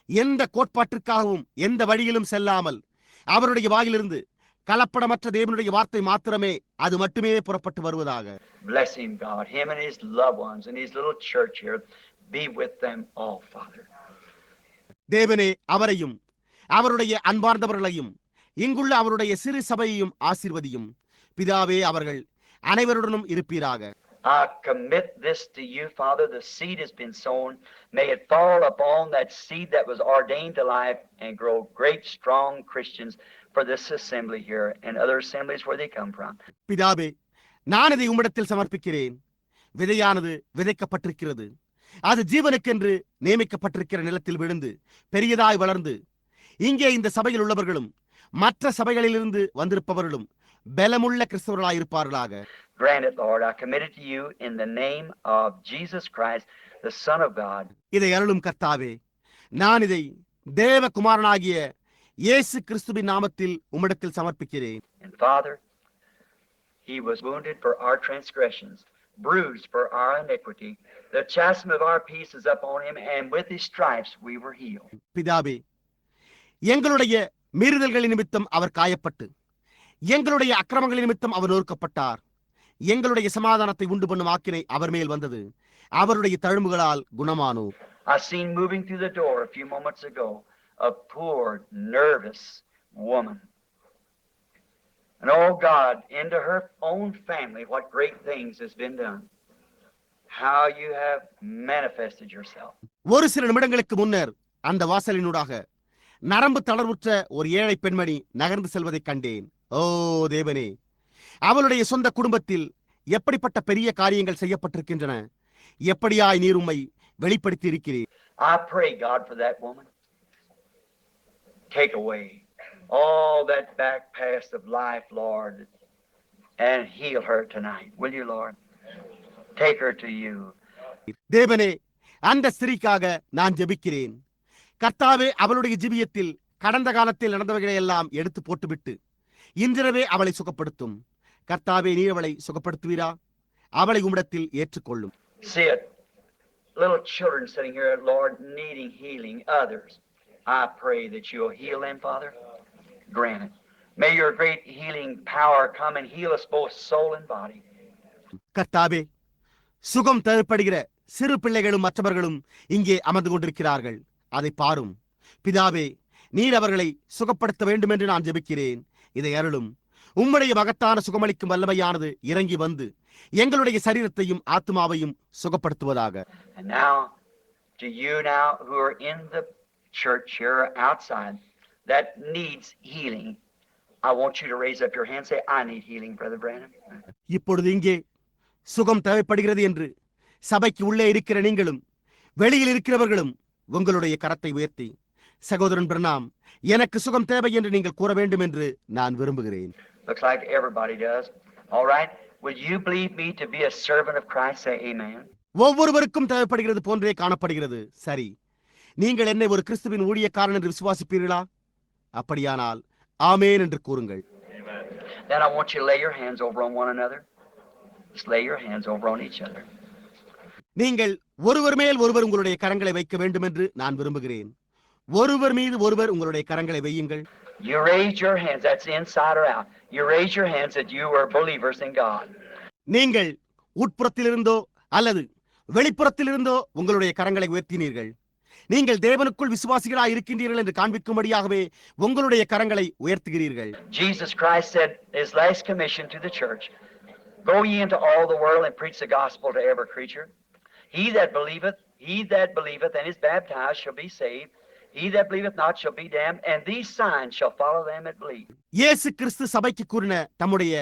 எந்த கோட்பாட்டிற்காகவும் எந்த வழியிலும் செல்லாமல் அவருடைய வாயிலிருந்து கலப்படமற்ற தேவனுடைய வார்த்தை மாத்திரமே அது மட்டுமே புறப்பட்டு வருவதாக. Bless him, God, him and his loved ones and his little church here. Be with them all, Father. தேவனே, அவரையும் அவருடைய அன்பார்ந்தவர்களையும் இங்குள்ள அவருடைய சிறு சபையையும் ஆசீர்வதியும். பிதாவே, அவர்கள் அனைவருடனும் இருப்பீராக. I commit this to you, Father. The seed has been sown. May it fall upon that seed that was ordained to life and grow great, strong Christians for this assembly here and other assemblies where they come from. பிதாவே, நான் இதை உம்மிடத்தில் சமர்ப்பிக்கிறேன். விதையானது விதைக்கப்பட்டிருக்கிறது. அது ஜீவனுக்கென்று நியமிக்கப்பட்டிருக்கிற நிலத்தில் விழுந்து பெரியதாய் வளர்ந்து இங்கே இந்த சபையில் உள்ளவர்களும் மற்ற சபைகளிலிருந்து வந்திருப்பவர்களும் பலமுள்ள கிறிஸ்தவர்களாயிருப்பார்களாக. Grant it, Lord. I commit it to you in the name of Jesus Christ, the Son of God. இதை அருளும் கர்த்தாவே, நான் இதை தேவகுமாரனாகிய இயேசு கிறிஸ்துவின் நாமத்தில் உம்மிடத்தில் சமர்ப்பிக்கிறேன். And Father, he was wounded for our transgressions, bruised for our iniquity. The chastisement of our peace is upon him, and with his stripes we were healed. பிதாவே, எங்களுடைய மீறுதல்களின் நிமித்தம் அவர் காயப்பட்டு எங்களுடைய அக்கிரமங்களின் நிமித்தம் அவர் நொறுக்கப்பட்டார். எங்களுடைய சமாதானத்தை உண்டு பண்ணும் ஆக்கினை அவர் மேல் வந்தது. அவருடைய தழும்புகளால் குணமானோர். I seen moving through the door a few moments ago a poor, nervous woman. And oh God, into her own family, what great things has been done. How you have manifested yourself. ஒரு சில நிமிடங்களுக்கு முன்னர் அந்த வாசலினூடாக நரம்பு தளர்வுற்ற ஒரு ஏழை பெண்மணி நகர்ந்து செல்வதை கண்டேன். ஓ தேவனே, அவளுடைய சொந்த குடும்பத்தில் எப்படிப்பட்ட பெரிய காரியங்கள் செய்யப்பட்டிருக்கின்றன. எப்படியாய் நீர் உம்மை வெளிப்படுத்தி இருக்கிறீர். I pray, God, for that woman. Take away all that back past of life, Lord, and heal her tonight. Will you, Lord? Take her to you. தேவனே, அந்த ஸ்திரீக்காக நான் ஜெபிக்கிறேன். கர்த்தாவே, அவளுடைய ஜீவியத்தில் கடந்த காலத்தில் நடந்தவைகளை எல்லாம் எடுத்து போட்டுவிட்டு இன்றிரவே அவளை சுகப்படுத்தும். கர்த்தாவே, நீர் அவளை சுகப்படுத்துவீரா? அவளை உம்மிடத்தில் ஏற்றுக்கொள்ளும். See it. Little children sitting here, Lord, needing healing. Others, I pray that you'll heal them, Father. Grant it. May your great healing power come and heal us both soul and body. கர்த்தாவே, சுகம் தேவைப்படுகிற சிறு பிள்ளைகளும் மற்றவர்களும் இங்கே அமர்ந்து கொண்டிருக்கிறார்கள். அதை பாரும். பிதாவே, நீர் அவர்களை சுகப்படுத்த வேண்டும் என்று நான் ஜெபிக்கிறேன். இதை அருளும். உம்முடைய மகத்தான சுகமளிக்கும் வல்லமையானது இறங்கி வந்து எங்களுடைய சரீரத்தையும் ஆத்மாவையும் சுகப்படுத்துவதாக. And now, to you now who are in the church here outside that needs healing, I want you to raise up your hand and say, I need healing, Brother Branham. இப்பொழுது இங்கே சுகம் தேவைப்படுகிறது என்று சபைக்கு உள்ளே இருக்கிற நீங்களும் வெளியில் இருக்கிறவர்களும் உங்களுடைய கரத்தை உயர்த்தி, சகோதரன் பிரணாம், எனக்கு சுகம் தேவை என்று நீங்கள் கூற வேண்டும் என்று நான் விரும்புகிறேன். Looks like everybody does. All right. Will you believe me to be a servant of Christ? Say amen. ஒவ்வொருவருக்கும் தேவைப்படுகிறது போன்றே காணப்படுகிறது. சரி, நீங்கள் என்னை ஒரு கிறிஸ்துவின் ஊழியக்காரன் என்று விசுவாசிப்பீர்களா? அப்படியானால் ஆமென் என்று கூறுங்கள். Then I want you to lay your hands over on one another. Just lay your hands over on each other. நீங்கள் ஒருவர் மேல் ஒருவர் உங்களுடைய கரங்களை வைக்க வேண்டும் என்று நான் விரும்புகிறேன். ஒருவர் மீது ஒருவர் உங்களுடைய கரங்களை வையுங்கள். You raise your hands. That's inside or out. You raise your hands that you are believers in God. நீங்கள் உட்புறத்திலிருந்தோ அல்லது வெளிப்புறத்திலிருந்தோ உங்களுடைய கரங்களை உயர்த்தினீர்கள். நீங்கள் தேவனுக்குள் விசுவாசிகளாய் இருக்கின்றீர்கள் என்று காண்பிக்கும்படியாகவே உங்களுடைய கரங்களை உயர்த்துகிறீர்கள். Jesus Christ said his last commission to the church, go ye into all the world and preach the gospel to every creature. He that believeth and is baptized shall be saved. He that believeth not shall be damned, and these signs shall follow them that believe. இயேசு கிறிஸ்து சபைக்கு கூறின தம்முடைய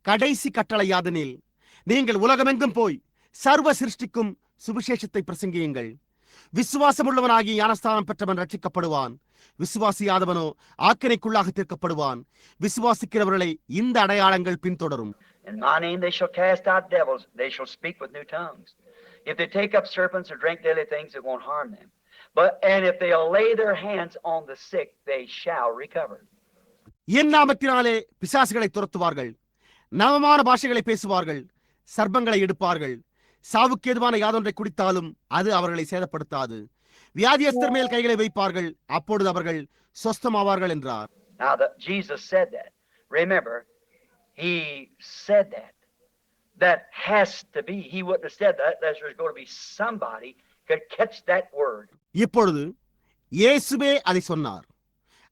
கடைசி கட்டளை யாதெனில், நீங்கள் உலகமெங்கும் போய் சர்வ சிருஷ்டிக்கும் சுவிசேஷத்தை பிரசங்கியுங்கள். விசுவாசமுள்ளவனாகி ஞானஸ்தானம் பெற்றவன் ரட்சிக்கப்படுவான். விசுவாசியாதவனோ ஆக்கினைக்குள்ளாக தீர்க்கப்படுவான். விசுவாசிக்கிறவர்களை இந்த அடையாளங்கள் பின்தொடரும். In my name they shall cast out devils. They shall speak with new tongues. If they take up serpents or drink deadly things, it won't harm them. And if they'll lay their hands on the sick, they shall recover. என் நாமத்தினாலே பிசாசுகளை துரத்துவார்கள். நவமான பாஷைகளை பேசுவார்கள். சர்ப்பங்களை எடுப்பார்கள். சாவுக்கு ஏதுவான யாதொன்றை குடித்தாலும் அது அவர்களை சேதப்படுத்தாது. வியாதியஸ்தர் மேல் கைகளை வைப்பார்கள். அப்பொழுது அவர்கள் சொஸ்தமாவார்கள் என்றார். Now Jesus said that. Remember, he said that. That has to be. He wouldn't have said that unless there's going to be somebody could catch that word. இப்பொழுது இயேசுவே அதை சொன்னார்.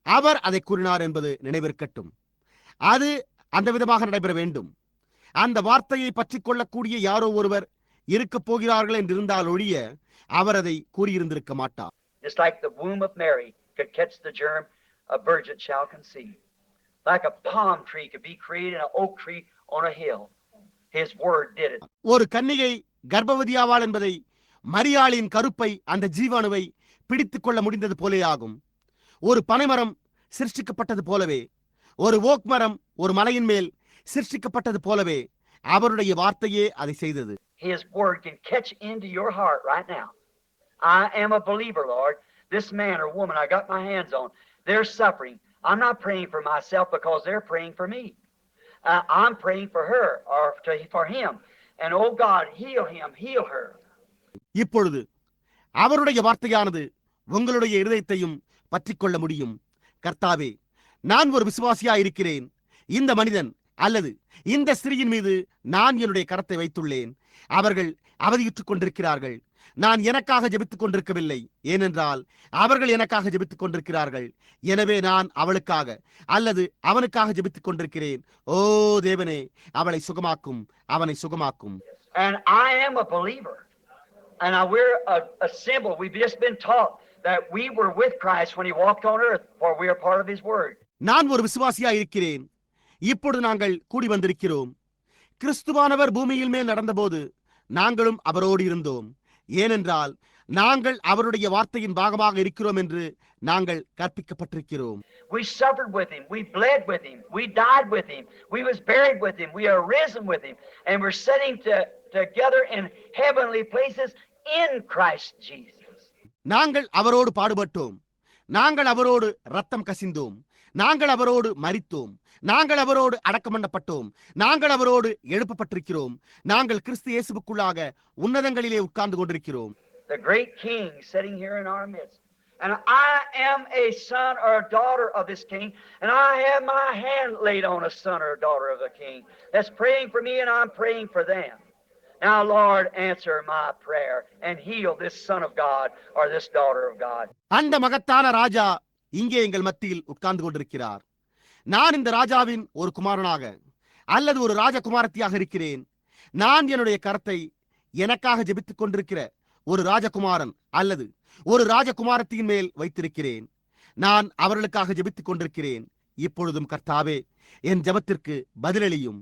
அவர் அதை கூறினார் என்பது நினைவிருக்கட்டும். அது அந்த விதமாக நடைபெற வேண்டும். அந்த வார்த்தையை பற்றிக் கொள்ளக்கூடிய யாரோ ஒருவர் இருக்க போகிறார்கள் என்றிருந்தால் ஒழிய அவர் அதை கூறியிருந்திருக்க மாட்டார். Just like the womb of Mary could catch the germ, a virgin shall conceive. Like a palm tree could be created in an oak tree on a hill. His word did it. ஒரு கன்னிகை கர்ப்பவதியாவாள் என்பதை மரியாளின் கருப்பை அந்த ஜீவாணுவை பிடித்துக் கொள்ள முடிந்தது போலேயாகும். ஒரு பனைமரம் சிருஷ்டிக்கப்பட்டது போலவே, ஒரு ஓக் மரம் ஒரு மலையின் மேல் சிருஷ்டிக்கப்பட்டது போலவே அவருடைய வார்த்தையே அதை செய்தது. His word can catch into your heart right now. I am a believer, Lord. This man or woman I got my hands on, they're suffering. I'm not praying for myself because they're praying for me. I'm praying for her or for him. And oh God, heal him, heal her. இப்பொழுது அவருடைய வார்த்தையானது உங்களுடைய இருதயத்தையும் பற்றிக்கொள்ள முடியும். கர்த்தாவே, நான் ஒரு விசுவாசியா இருக்கிறேன். இந்த மனிதன் அல்லது இந்த ஸ்திரீயின் மீது நான் என்னுடைய கரத்தை வைத்துள்ளேன். அவர்கள் அவதியுற்றுக் கொண்டிருக்கிறார்கள். நான் எனக்காக ஜெபித்துக் கொண்டிருக்கவில்லை, ஏனென்றால் அவர்கள் எனக்காக ஜெபித்துக் கொண்டிருக்கிறார்கள். எனவே நான் அவளுக்காக அல்லது அவனுக்காக ஜெபித்துக் கொண்டிருக்கிறேன். ஓ தேவனே, அவளை சுகமாக்கும், அவனை சுகமாக்கும். And I am a believer. And we're a symbol. We've just been taught that we were with Christ when he walked on earth, for we are part of his word. நான் ஒரு விசுவாசியா இருக்கிறேன். இப்பொழுது நாங்கள் கூடி வந்திருக்கிறோம். கிறிஸ்துவானவர் பூமியில் மேல் நடந்தபோது நாங்களும் அவரோடு இருந்தோம். ஏனென்றால் நாங்கள் அவருடைய வார்த்தையின் பாகமாக இருக்கிறோம் என்று நாங்கள் கற்பிக்கப்பட்டிருக்கிறோம். We suffered with him, we bled with him, we died with him, we was buried with him, we are risen with him, and we're sitting together in heavenly places in Christ Jesus. நாங்கள் அவரோடு பாடுபட்டோம், நாங்கள் அவரோடு ரத்தம் கசிந்தோம், நாங்கள் அவரோடு மரித்தோம், நாங்கள் அவரோடு அடக்கம் பண்ணப்பட்டோம், நாங்கள் அவரோடு எழுப்பப்பட்டிருக்கிறோம், நாங்கள் கிறிஸ்து இயேசுவுக்குள்ளாக உன்னதங்களிலே உட்கார்ந்து கொண்டிருக்கிறோம். The great King sitting here in our midst. And I am a son or a daughter of this King, and I have my hand laid on a son or a daughter of the King that's praying for me, and I'm praying for them. Now, Lord, answer my prayer and heal this son of God or this daughter of God. அந்த மகத்தான ராஜா இங்கே எங்கள் மத்தியில் உட்கார்ந்து கொண்டிருக்கிறார். நான் இந்த ராஜாவின் ஒரு குமாரனாக அல்லது ஒரு ராஜகுமாரத்தியாக இருக்கிறேன். நான் என்னுடைய கரத்தை எனக்காக ஜெபித்துக் கொண்டிருக்கிற ஒரு ராஜகுமாரன் அல்லது ஒரு ராஜகுமாரத்தின் மேல் வைத்திருக்கிறேன். நான் அவர்களுக்காக ஜெபித்துக் கொண்டிருக்கிறேன். இப்பொழுதும் கர்த்தாவே, என் ஜெபத்திற்கு பதிலளியும்.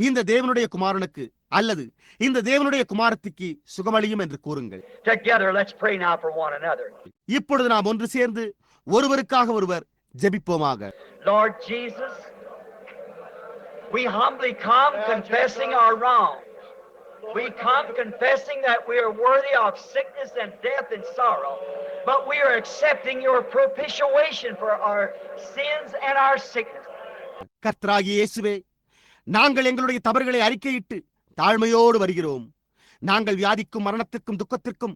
இந்த தேவனுடைய குமாரனுக்கு அல்லது இந்த தேவனுடைய குமாரத்திக்கு சுகமளியும் என்று கூறுங்கள். Together, let's pray now for one another. இப்பொழுது நாம் ஒன்று சேர்ந்து ஒருவருக்காக ஒருவர் ஜெபிப்போமாக. Lord Jesus, we humbly come confessing our wrong. We come confessing that we are worthy of sickness and death and sorrow, but we are accepting your propitiation for our sins and our sickness. கர்த்தராகிய இயேசுவே, நாங்கள் எங்களுடைய தவறுகளை அறிக்கையிட்டு தாழ்மையோடு வருகிறோம். நாங்கள் வியாதிக்கும் மரணத்திற்கும் துக்கத்திற்கும்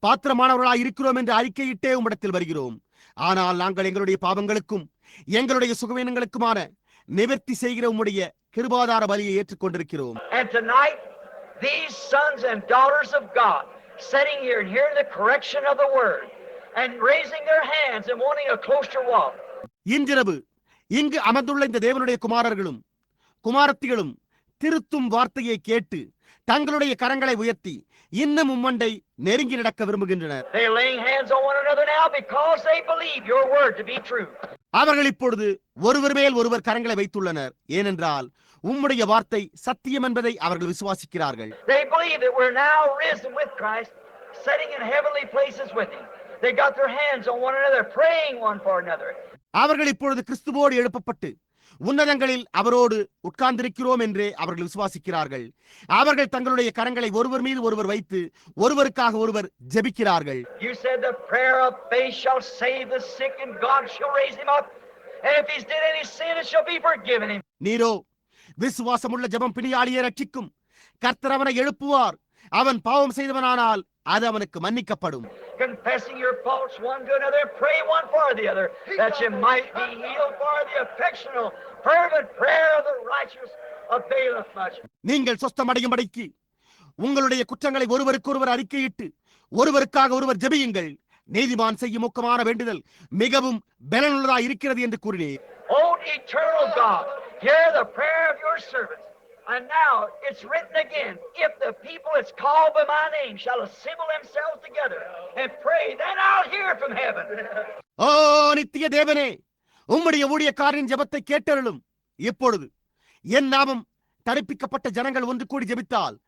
பாத்திரமானவர்களாய் இருக்கிறோம் என்று அறிக்கையிட்டே உம்மிடத்தில் வருகிறோம். ஆனால் நாங்கள் எங்களுடைய பாவங்களுக்கும் எங்களுடைய சுகவீனங்களுக்குமான நிவர்த்தி செய்கிற உம்முடைய கிருபாதார பலியை ஏற்றுக்கொண்டிருக்கிறோம். And tonight, these sons and daughters of God sitting here and hearing the correction of the word and raising their hands and wanting a closer walk. இன்றிரவு இங்கு அமர்ந்துள்ள இந்த தேவனுடைய குமாரர்களும் குமாரத்திகளும் திருத்தும் வார்த்தையை கேட்டு தங்களுடைய கரங்களை உயர்த்தி இன்னும் உம்மண்டை நெருங்கி நடக்க விரும்புகின்றனர். They are laying hands on one another now because they believe your word to be true. அவர்கள் இப்பொழுது ஒருவர் மேல் ஒருவர் கரங்களை வைத்துள்ளனர். ஏனென்றால் உம்முடைய வார்த்தை சத்தியம் என்பதை அவர்கள் விசுவாசிக்கிறார்கள். They believe that we're now risen with Christ, sitting in heavenly places with him. They got their hands on one another, praying one for another. அவர்கள் இப்பொழுது கிறிஸ்துவோடு எழுப்பப்பட்டு உன்னதங்களில் அவரோடு உட்கார்ந்திருக்கிறோம் என்றே அவர்கள் விசுவாசிக்கிறார்கள். அவர்கள் தங்களுடைய கரங்களை ஒருவர் மீது ஒருவர் வைத்து ஒருவருக்காக ஒருவர் ஜெபிக்கிறார்கள். You said the prayer of faith shall save the sick and God shall raise him up. And if he's did any sin, it shall be forgiven him. நீரோ விசுவாசமுள்ள ஜெபம் பிணியாளியை ரட்சிக்கும், கர்த்தர் அவனை எழுப்புவார், அவன் பாவம் செய்தவனானால் அது அவனுக்கு மன்னிக்கப்படும். Confessing your faults one to another, pray one for the other, that you might be healed, for the affectional fervent prayer of the righteous availeth much. நீங்கள் சொஸ்தமடையும்படிக்கு உங்களுடைய குற்றங்களை ஒருவருக்கொருவர் அறிக்கையிட்டு ஒருவருக்காக ஒருவர் ஜெபியுங்கள். நீதிமான் செய்யும் ஊக்கமான வேண்டுதல் மிகவும் பலனுள்ளதாக இருக்கிறது என்று கூறினீர். O eternal God, hear the prayer of your servants. And now it's written again, if the people that's called by my name shall assemble themselves together and pray, then I'll hear from heaven. ஓ நித்திய தேவனே, உம்முடைய ஊழியக்காரரின் ஜெபத்தை கேட்டருளும். இப்பொழுது என் நாமம் தரிப்பிக்கப்பட்ட ஜனங்கள் ஒன்று கூடி ஜெபித்தால்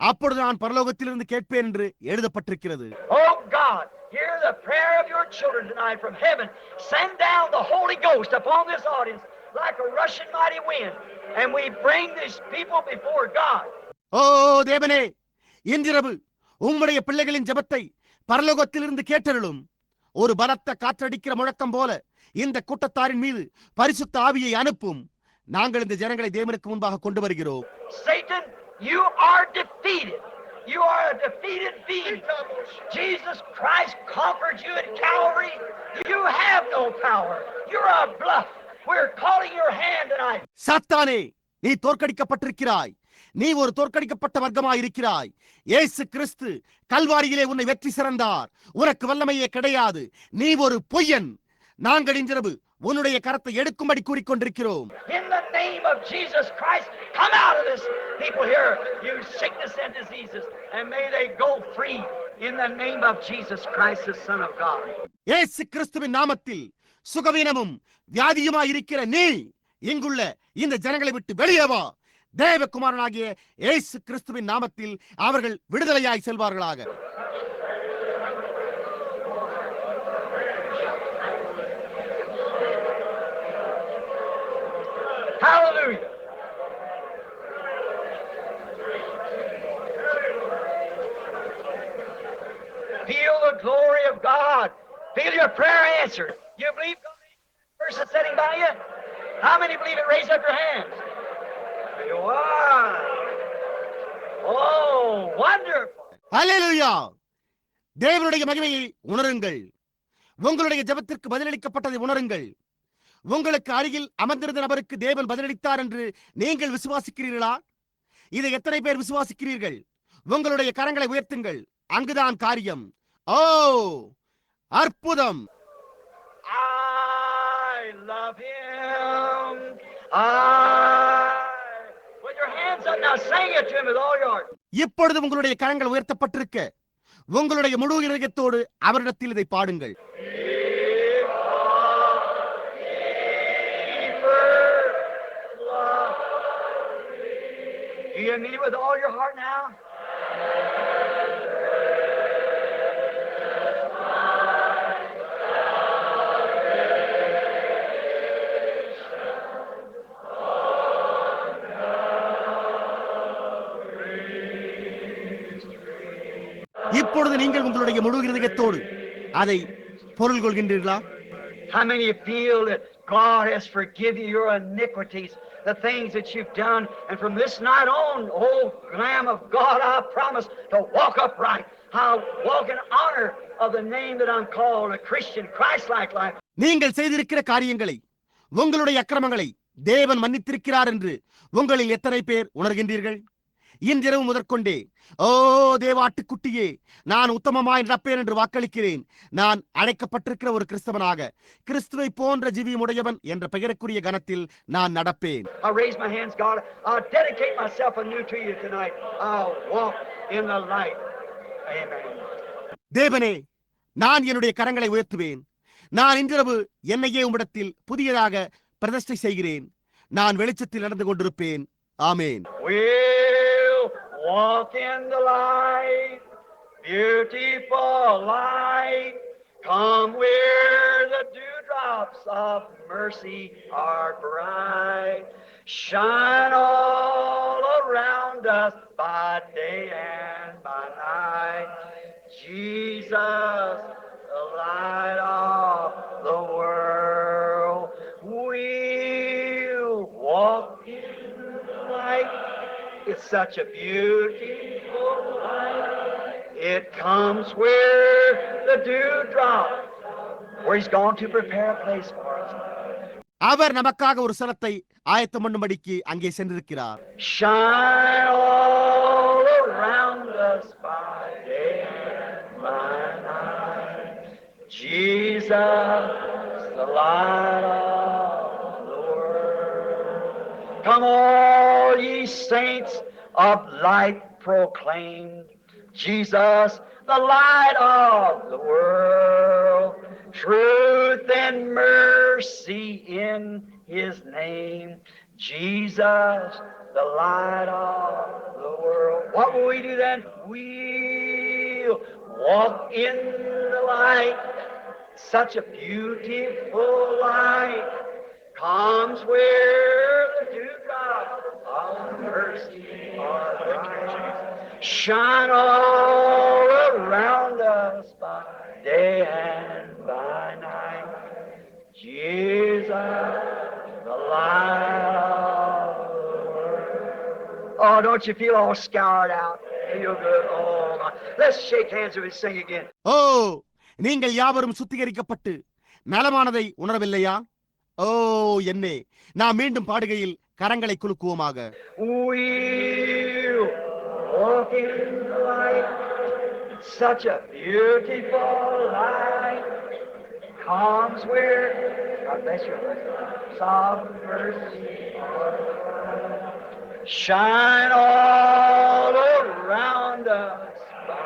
அப்பொழுது நான் பரலோகத்திலிருந்து கேட்பேன் என்று எழுதப்பட்டிருக்கிறது. Oh God, hear the prayer of your children tonight from heaven. Send down the Holy Ghost upon this audience like a rushing mighty wind, and we bring these people before God. ஓ தேவனே, இன்றிரவு உம்முடைய பிள்ளைகளின் ஜெபத்தை பரலோகத்திலிருந்து கேட்டருளும். ஒரு பலத்த காற்றடிக்கிற முழக்கம் போல இந்த கூட்டத்தாரின் மீது பரிசுத்த ஆவியை அனுப்பும். நாங்கள் இந்த ஜனங்களை தேவனுக்கு முன்பாக கொண்டு வருகிறோம். Satan, you are defeated. You are a defeated being. Jesus Christ conquered you at Calvary. You have no power. You're a bluff. We're calling your hand tonight. சாத்தானே, நீ தோற்கடிக்கப்பட்டிருக்கிறாய். நீ ஒரு தோற்கடிக்கப்பட்ட வர்க்கமாய் இருக்கிறாய். இயேசு கிறிஸ்து கல்வாரியிலே உன்னை வெற்றி சிறந்தார். உனக்கு வல்லமையே கிடையாது. நீ ஒரு பொய்யன். நாங்கள் இன்றிரவு உன்னுடைய கரத்தை எடுக்கும்படி கூறிக்கொண்டிருக்கிறோம். In the name of Jesus Christ, come out of this people here, you sickness and diseases, and may they go free in the name of Jesus Christ, the Son of God. இயேசு கிறிஸ்துவின் நாமத்தில் சுகவீனமும் வியாதியுமாய் இருக்கிற நீ இங்குள்ள இந்த ஜனங்களை விட்டு வெளியே வா. தேவகுமாரனாகிய இயேசு கிறிஸ்துவின் நாமத்தில் அவர்கள் விடுதலையாய் செல்வார்களாக. Hallelujah. Feel the glory of God. Feel your prayer answered. You believe God? Person sitting by you? How many believe it? Raise up your hands. You are. Oh, wonderful. ஹல்லேலூயா. தேவனுடைய மகிமையை உணருங்கள். உங்களுடைய ஜெபத்திற்கு பதிலளிக்கப்பட்டதை உணருங்கள். உங்களுக்கு அருகில் அமர்ந்திருந்த நபருக்கு தேவன் பதிலளித்தார் என்று நீங்கள் விசுவாசிக்கிறீர்களா? இதை எத்தனை பேர் விசுவாசிக்கிறீர்கள்? உங்களுடைய கரங்களை உயர்த்துங்கள். அங்குதான் காரியம். ஓ, அற்புதம். I love him. With your hands up now, sing it to him with all your heart. இப்பொழுது உங்களுடைய கரங்கள் உயர்த்தப்பட்டிருக்க உங்களுடைய முழு இதயத்தோடு அவரிடத்தில் இதை பாடுங்கள். Do you mean it with all your heart now? இப்பொழுது நீங்கள் உங்களுடைய முழு இதயத்தோடு அதை பொருள் கொள்கின்றீர்களா? How many feel that God has forgiven you your iniquities, the things that you've done, and from this night on, oh Lamb of God, I promise to walk upright. I'll walk in honor of the name that I'm called, a Christian, Christ-like life. நீங்கள் செய்திருக்கிற காரியங்களை, உங்களுடைய அக்கிரமங்களை தேவன் மன்னித்திருக்கிறார் என்று உங்களில் எத்தனை பேர் உணர்கின்றீர்கள்? இன்றிரவு முதற்கொண்டே, ஓ தேவாட்டுக்குட்டியே, நான் உத்தமமாய் நடப்பேன் என்று வாக்களிக்கிறேன். நான் அழைக்கப்பட்டிருக்கிற ஒரு கிறிஸ்தவனாக கிறிஸ்துவை போன்ற ஜீவியமுடையவன் என்ற பெயருக்குரிய கனத்தில் நான் நடப்பேன். I raise my hands, God. I'll dedicate myself anew to you tonight. I'll walk in the light. Amen. தேவனே, நான் என்னுடைய கரங்களை உயர்த்துவேன். நான் இன்றிரவு என்னையே உம்மிடத்தில் புதியதாக பிரதிஷ்டை செய்கிறேன். நான் வெளிச்சத்தில் நடந்து கொண்டிருப்பேன். ஆமென். We'll walk in the light, beautiful light. Come where the dewdrops of mercy are bright. Shine all around us by day and by night. Jesus, the light of the world. We'll walk in the light. It's such a beautiful light. It comes where the dewdrop, where he's gone to prepare a place for us. அவர் நமக்காக ஒரு ஸ்தலத்தை ஆயத்தம் பண்ணும்படிக்கு அங்கே சென்றிருக்கிறார். Shine all around us by day and by night. Jesus, the light of the world. Come all ye saints of light proclaimed. Jesus, the light of the world. Truth and mercy in his name. Jesus, the light of the world. What will we do then? We'll walk in the light. Such a beautiful light comes where the dewdrops of mercy are bright. Shine all around us by day and by night. Jesus, the light of the world. Oh, don't you feel all scoured out? Feel good. Oh, my. Let's shake hands and we sing again. ஓ, நீங்கள் யாவரும் சுத்திகரிக்கப்பட்டு நலமானதை உணரவில்லையா? ஓ என்னே, நாம் மீண்டும் பாடுகையில் கரங்களை குலுக்குவோமாக. We'll walk in the light. Such a beautiful light comes where, God bless you, soft mercy shine all around us by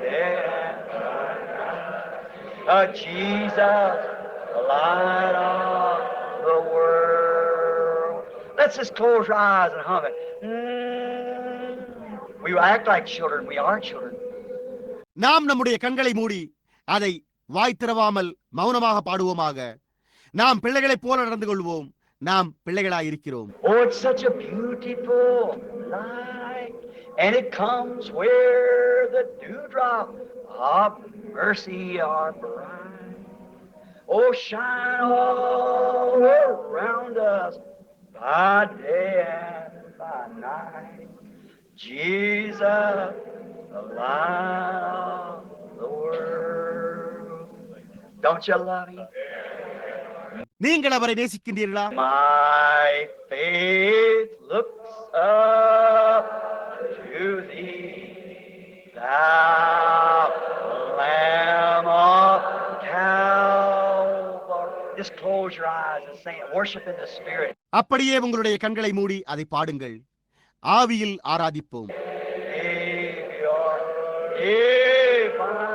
day and night. Jesus, the light of the world. Let's just close our eyes and hum it. We act like children. We are children. நாம் நம்முடைய கண்களை மூடி அதை வாய் திறவாமல் மௌனமாக பாடுவோமாக. நாம் பிள்ளைகளைப் போல நடந்து கொள்வோம். நாம் பிள்ளைகளாயிருக்கிறோம். Oh, it's such a beautiful light, and it comes where the dewdrop of mercy are bright. Oh, shine all around us by day and by night. Jesus, the light of the world. Don't you love him? நீங்கள் அவரை நேசிக்கின்றீர்களா? My faith looks up to thee, thou Lamb of Calvary. Just close your eyes and sing it. Worship in the Spirit. அப்படியே உங்களுடைய கண்களை மூடி அதை பாடுங்கள். ஆவியில் ஆராதிப்போம். Savior divine,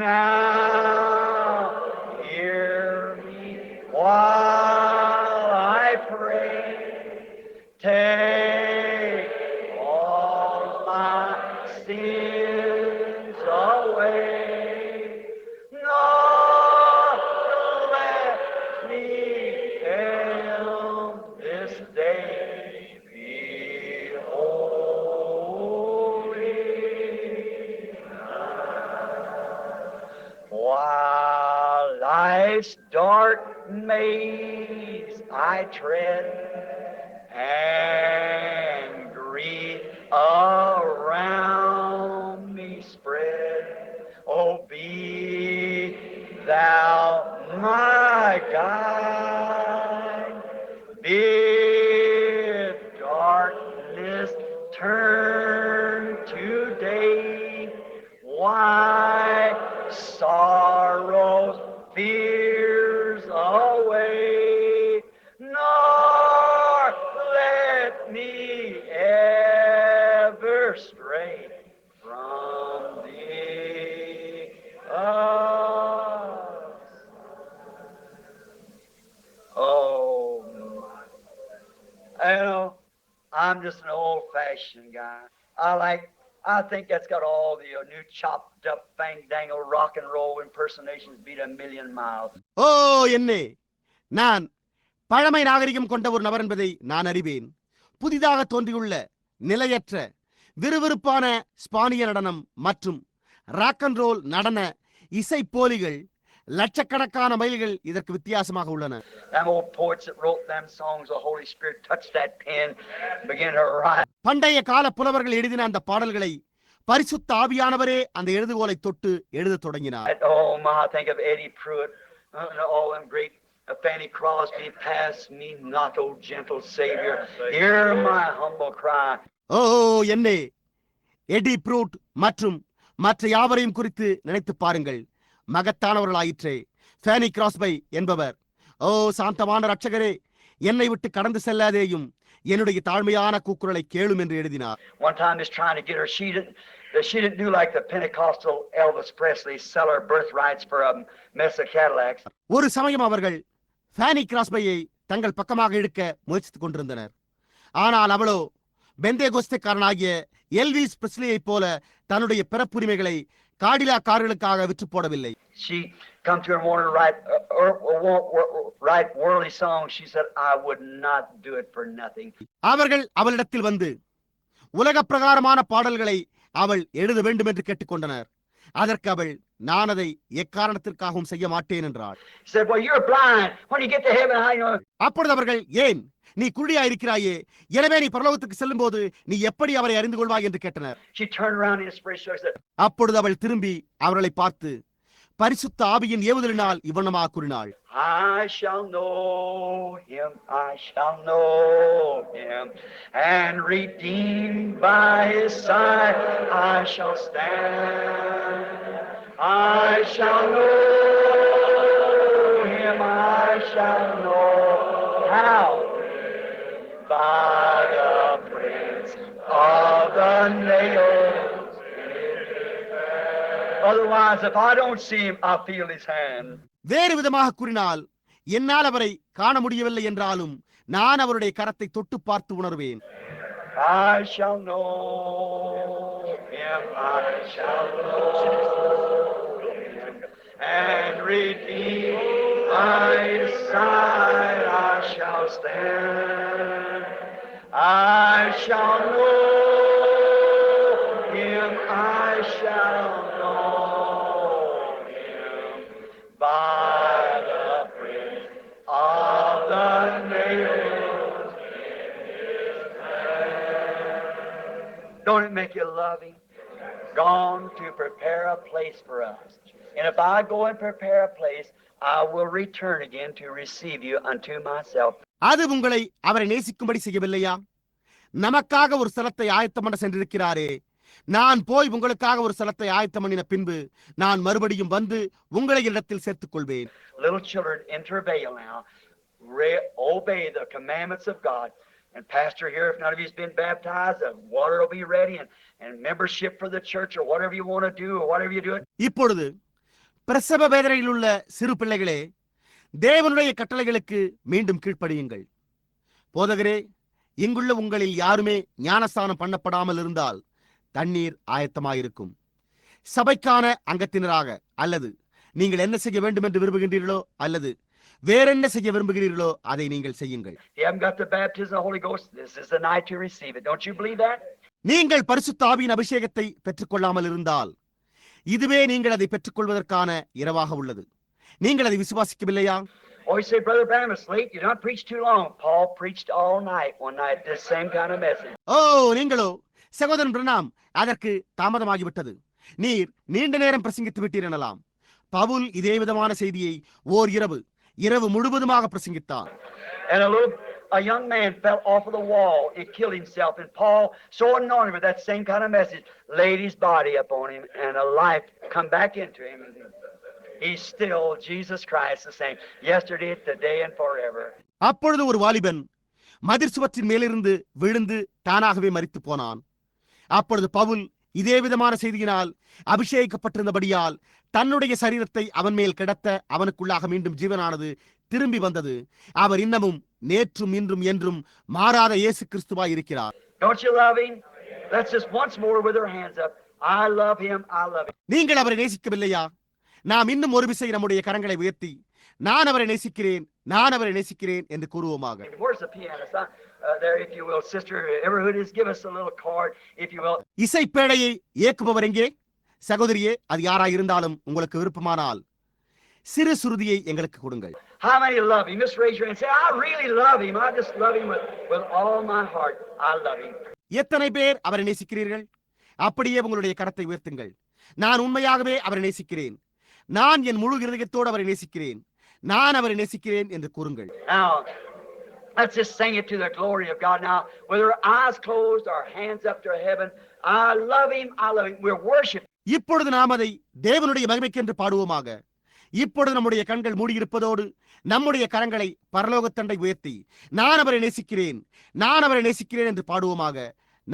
now hear me while I pray. Take all my sins away. Lord, let me help this day be holy. While life's dark maze I tread, and grief around me spread, oh, be thou my guide. Bid darkness turn to day, why sorrows, fears away, nor let me ever stray from thee. Oh, you know, I'm just an old-fashioned guy. I think that's got all the new chopped up fang-dangle rock and roll impersonations beat a million miles. ஓ என்னே, நான் பழமை நாகரிகம் கொண்ட ஒரு நபர் என்பதை நான் அறிவேன். புதிதாக தோன்றியுள்ள நிலையற்ற விறுவிறுப்பான ஸ்பானிய நடனம் மற்றும் ராக் அண்ட் ரோல் நடன இசை போலிகள் லட்சக்கணக்கான மைல்கள் இதற்கு வித்தியாசமாக உள்ளன. Them old poets that wrote them songs, the Holy Spirit touched that pen and began to write. பண்டைய கால புலவர்கள் எழுதின அந்த பாடல்களை பரிசுத்த ஆவியானவரே அந்த எழுதுகோலை தொட்டு எழுதத் தொடங்கினார். Oh my, I think of Eddie Pruitt and all them great Fanny Crosby, pass me not, O gentle Savior, hear my humble cry. ஓ என்னே, எடி ப்ரூட் மற்றும் மற்ற யாவரையும் குறித்து நினைத்து பாருங்கள். மகத்தானவர்களாயிற்றே. ஃபேனி கிராஸ்பை என்பவர், ஓ சாந்தமான ரட்சகரே, என்னை விட்டு கடந்து செல்லாதேயும், என்னுடைய தாழ்மையான கூக்குரலை கேளும் என்று எழுதினார். One time he's trying to get her, she didn't do like the Pentecostal Elvis Presley, sell her birthrights for a mess of Cadillacs. ஒரு சமயம் அவர்கள் ஃபேனி கிராஸ்பையை தங்கள் பக்கமாக இழுக்க முயற்சித்துக் கொண்டிருந்தனர். ஆனால் அவளோ பெந்தேகோஸ்தேக்காரனாகிய எல்விஸ் பிரெஸ்லியை போல தன்னுடைய பிறப்புரிமைகளை காடிலா கார்களுக்காக விற்று போடவில்லை. She come to her and wanted to write worldly songs. She said, I would not do it for nothing. அவர்கள் அவளிடத்தில் வந்து உலக பிரகாரமான பாடல்களை அவள் எழுத வேண்டும் என்று கேட்டுக்கொண்டனர். அதற்கு அவள், நான் அதை எக்காரணத்திற்காகவும் செய்ய மாட்டேன் என்றாள். Said, well, you're blind. When you get to heaven, how you know? அப்பொழுது அவர்கள், ஏன் நீ குருடியா இருக்கிறாயே, எனவே நீ பரலோகத்துக்கு செல்லும் போது நீ எப்படி அவரை அறிந்து கொள்வாய் என்று கேட்டனர். She turned around in desperation and said, அப்பொழுது அவள் திரும்பி அவர்களை பார்த்து, பரிசுத்த ஆவியின் ஏவுதலினால் இவ்வண்ணமாக கூறினாள். I shall know him, I shall know him, and redeemed by his side I shall stand. I shall know him, I shall know how. By the prints of the nails. Otherwise, if I don't see him, I feel his hand. வேறு விதமாக கூறினால், என்னால் அவரை காண முடியவில்லை என்றாலும் நான் அவருடைய கரத்தை தொட்டு பார்த்து உணர்வேன். I shall know him, I shall know him, and redeemed by his side I shall stand. I shall know him, I shall know him by the print of the nails in his hand. Don't it make you love him? Gone to prepare a place for us. And if I go and prepare a place, I will return again to receive you unto myself. அது உங்களை அவரை நேசிக்கும்படி செய்யவில்லையா? நமக்காக ஒரு ஸ்தலத்தை ஆயத்தம் பண்ண சென்றிருக்கிறாரே. நான் போய் உங்களுக்காக ஒரு ஸ்தலத்தை ஆயத்தம் பண்ணின பின்பு நான் மறுபடியும் வந்து உங்களை இடத்தில் சேர்த்துக் கொள்வேன். Little children, interveil now. Obey the commandments of God. And pastor here, if none of you's been baptized, the water will be ready, and membership for the church, or whatever you want to do, or whatever you do it. இப்பொழுது பிரசவ வேதனையில் உள்ள சிறு பிள்ளைகளே, தேவனுடைய கட்டளைகளுக்கு மீண்டும் கீழ்ப்படியுங்கள். போதகரே, இங்குள்ள உங்களில் யாருமே ஞானஸ்தானம் பண்ணப்படாமல் இருந்தால் தண்ணீர் ஆயத்தமாயிருக்கும். சபைக்கான அங்கத்தினராக அல்லது நீங்கள் என்ன செய்ய வேண்டும் என்று விரும்புகின்றீர்களோ அல்லது வேறென்ன செய்ய விரும்புகிறீர்களோ அதை நீங்கள் செய்யுங்கள். நீங்கள் பரிசுத்த ஆவியின் அபிஷேகத்தை பெற்றுக்கொள்ளாமல் இருந்தால் இதுவே நீங்கள் அதை பெற்றுக்கொள்வதற்கான இரவாக உள்ளது. நீங்கள் அதை விசுவாசிக்கவில்லையா? Oh, you say, Brother Branham, it's late. You don't preach too long. Paul preached all night one night, this same kind of message. நீங்களோ சகோதரன் பிரணாம், அதற்கு தாமதமாகிவிட்டது. நீர் நீண்ட நேரம் பிரசங்கித்து விட்டீர் எனலாம். பவுல் இதே விதமான செய்தியை ஓர் இரவு முழுவதுமாக பிரசங்கித்தார். And a young man fell off of the wall and killed himself. And Paul, so anointed with that same kind of message, laid his body upon him, and a life come back into him. He's still Jesus Christ the same, yesterday, today, and forever. அப்பொழுது ஒரு வாலிபன் மதிர் சுவற்றின் மேலிருந்து விழுந்து தானாகவே மரித்து போனான். அப்பொழுது பவுல் இதே விதமான செய்தியினால் அபிஷேகிக்கப்பட்டிருந்தபடியால் தன்னுடைய சரீரத்தை அவன் மேல் கிடத்த அவனுக்குள்ளாக மீண்டும் ஜீவனானது திரும்பி வந்தது. அவர் இன்னமும் நேற்றும் இன்றும் என்றும் மாறாத இயேசு கிறிஸ்துவாய் இருக்கிறார். Don't you love him? Let's just once more with our hands up. I love him, I love him. நீங்கள் அவரை நேசிக்கவில்லையா? நாம் இன்னும் ஒரு விசை நம்முடைய கரங்களை உயர்த்தி நான் அவரை நேசிக்கிறேன் என்று கூறுவோமாக. Where's the pianist? There, if you will, Sister Everhood, give us a little chord, if you will. இசைப்பேழையை இயக்குபவர் எங்கே? சகோதரியே, அது யாராய் இருந்தாலும் உங்களுக்கு விருப்பமானால் சிறு சுருதியை எங்களுக்கு கொடுங்கள். How many love him? Just raise your hand and say, I really love him. I just love him with all my heart. I love him. எத்தனை பேர் அவரை நேசிக்கிறீர்கள்? அப்படியே உங்களுடைய கரத்தை உயர்த்துங்கள். நான் உண்மையாகவே அவரை நேசிக்கிறேன். நான் என் முழு இருதயத்தோடு அவரை நேசிக்கிறேன் என்று கூறுங்கள். Now, let's just sing it to the glory of God now. With our eyes closed, our hands up to heaven. I love him. We're worshiping. இப்பொழுது நாம் அதை தேவனுடைய மகிமைக்கென்று பாடுவோமாக. இப்பொழுது நம்முடைய கண்கள் மூடியிருப்பதோடு நம்முடைய கரங்களை பரலோகத்தண்டை உயர்த்தி நான் அவரை நேசிக்கிறேன் என்று பாடுவோமாக.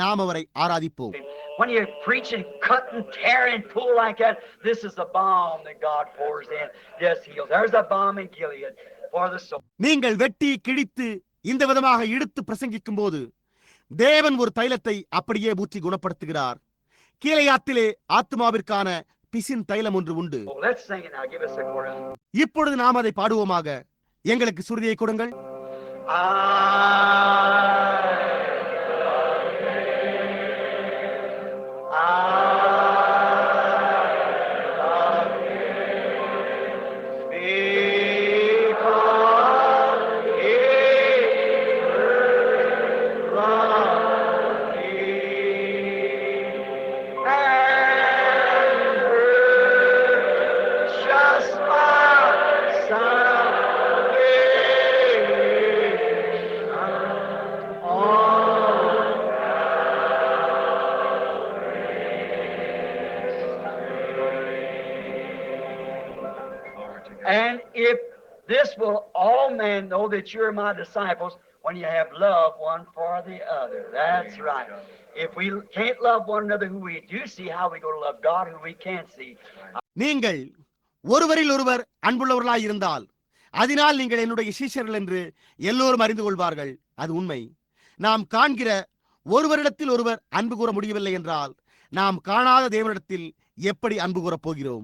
நாம் அவரை ஆராதிப்போம். When you preach and cut and tear and pull like that, this is the balm that God pours in. Just heals. There's a balm in Gilead for the soul. நீங்கள் வெட்டி கிழித்து இந்த விதமாக இழுத்து பிரசங்கிக்கும் போது தேவன் ஒரு தைலத்தை அப்படியே ஊற்றி குணப்படுத்துகிறார். கீலேயாத்திலே ஆத்துமாவிற்கான பிசின் தைலம் ஒன்று உண்டு. Let's sing it now. Give us a chorus. இப்பொழுது நாம் அதை பாடுவோமாக. எங்களுக்கு சுருதியை கொடுங்கள். Shall if this will all men know that you're my disciples when you have love one for the other. That's right. If we can't love one another who we do see, how we go to love God who we can't see? நீங்கள் ஒருவரில் ஒருவர் அன்புள்ளவர்களாய் இருந்தால் அதனால் நீங்கள் என்னுடைய சீஷர்கள் என்று எல்லோரும் அறிந்து கொள்வார்கள். அது உண்மை. நாம் காண்கிற ஒருவரிடத்தில் ஒருவர் அன்பு கூற முடியவில்லை என்றால் நாம் காணாத தேவனிடத்தில் எப்படி அன்பு கூறப் போகிறோம்?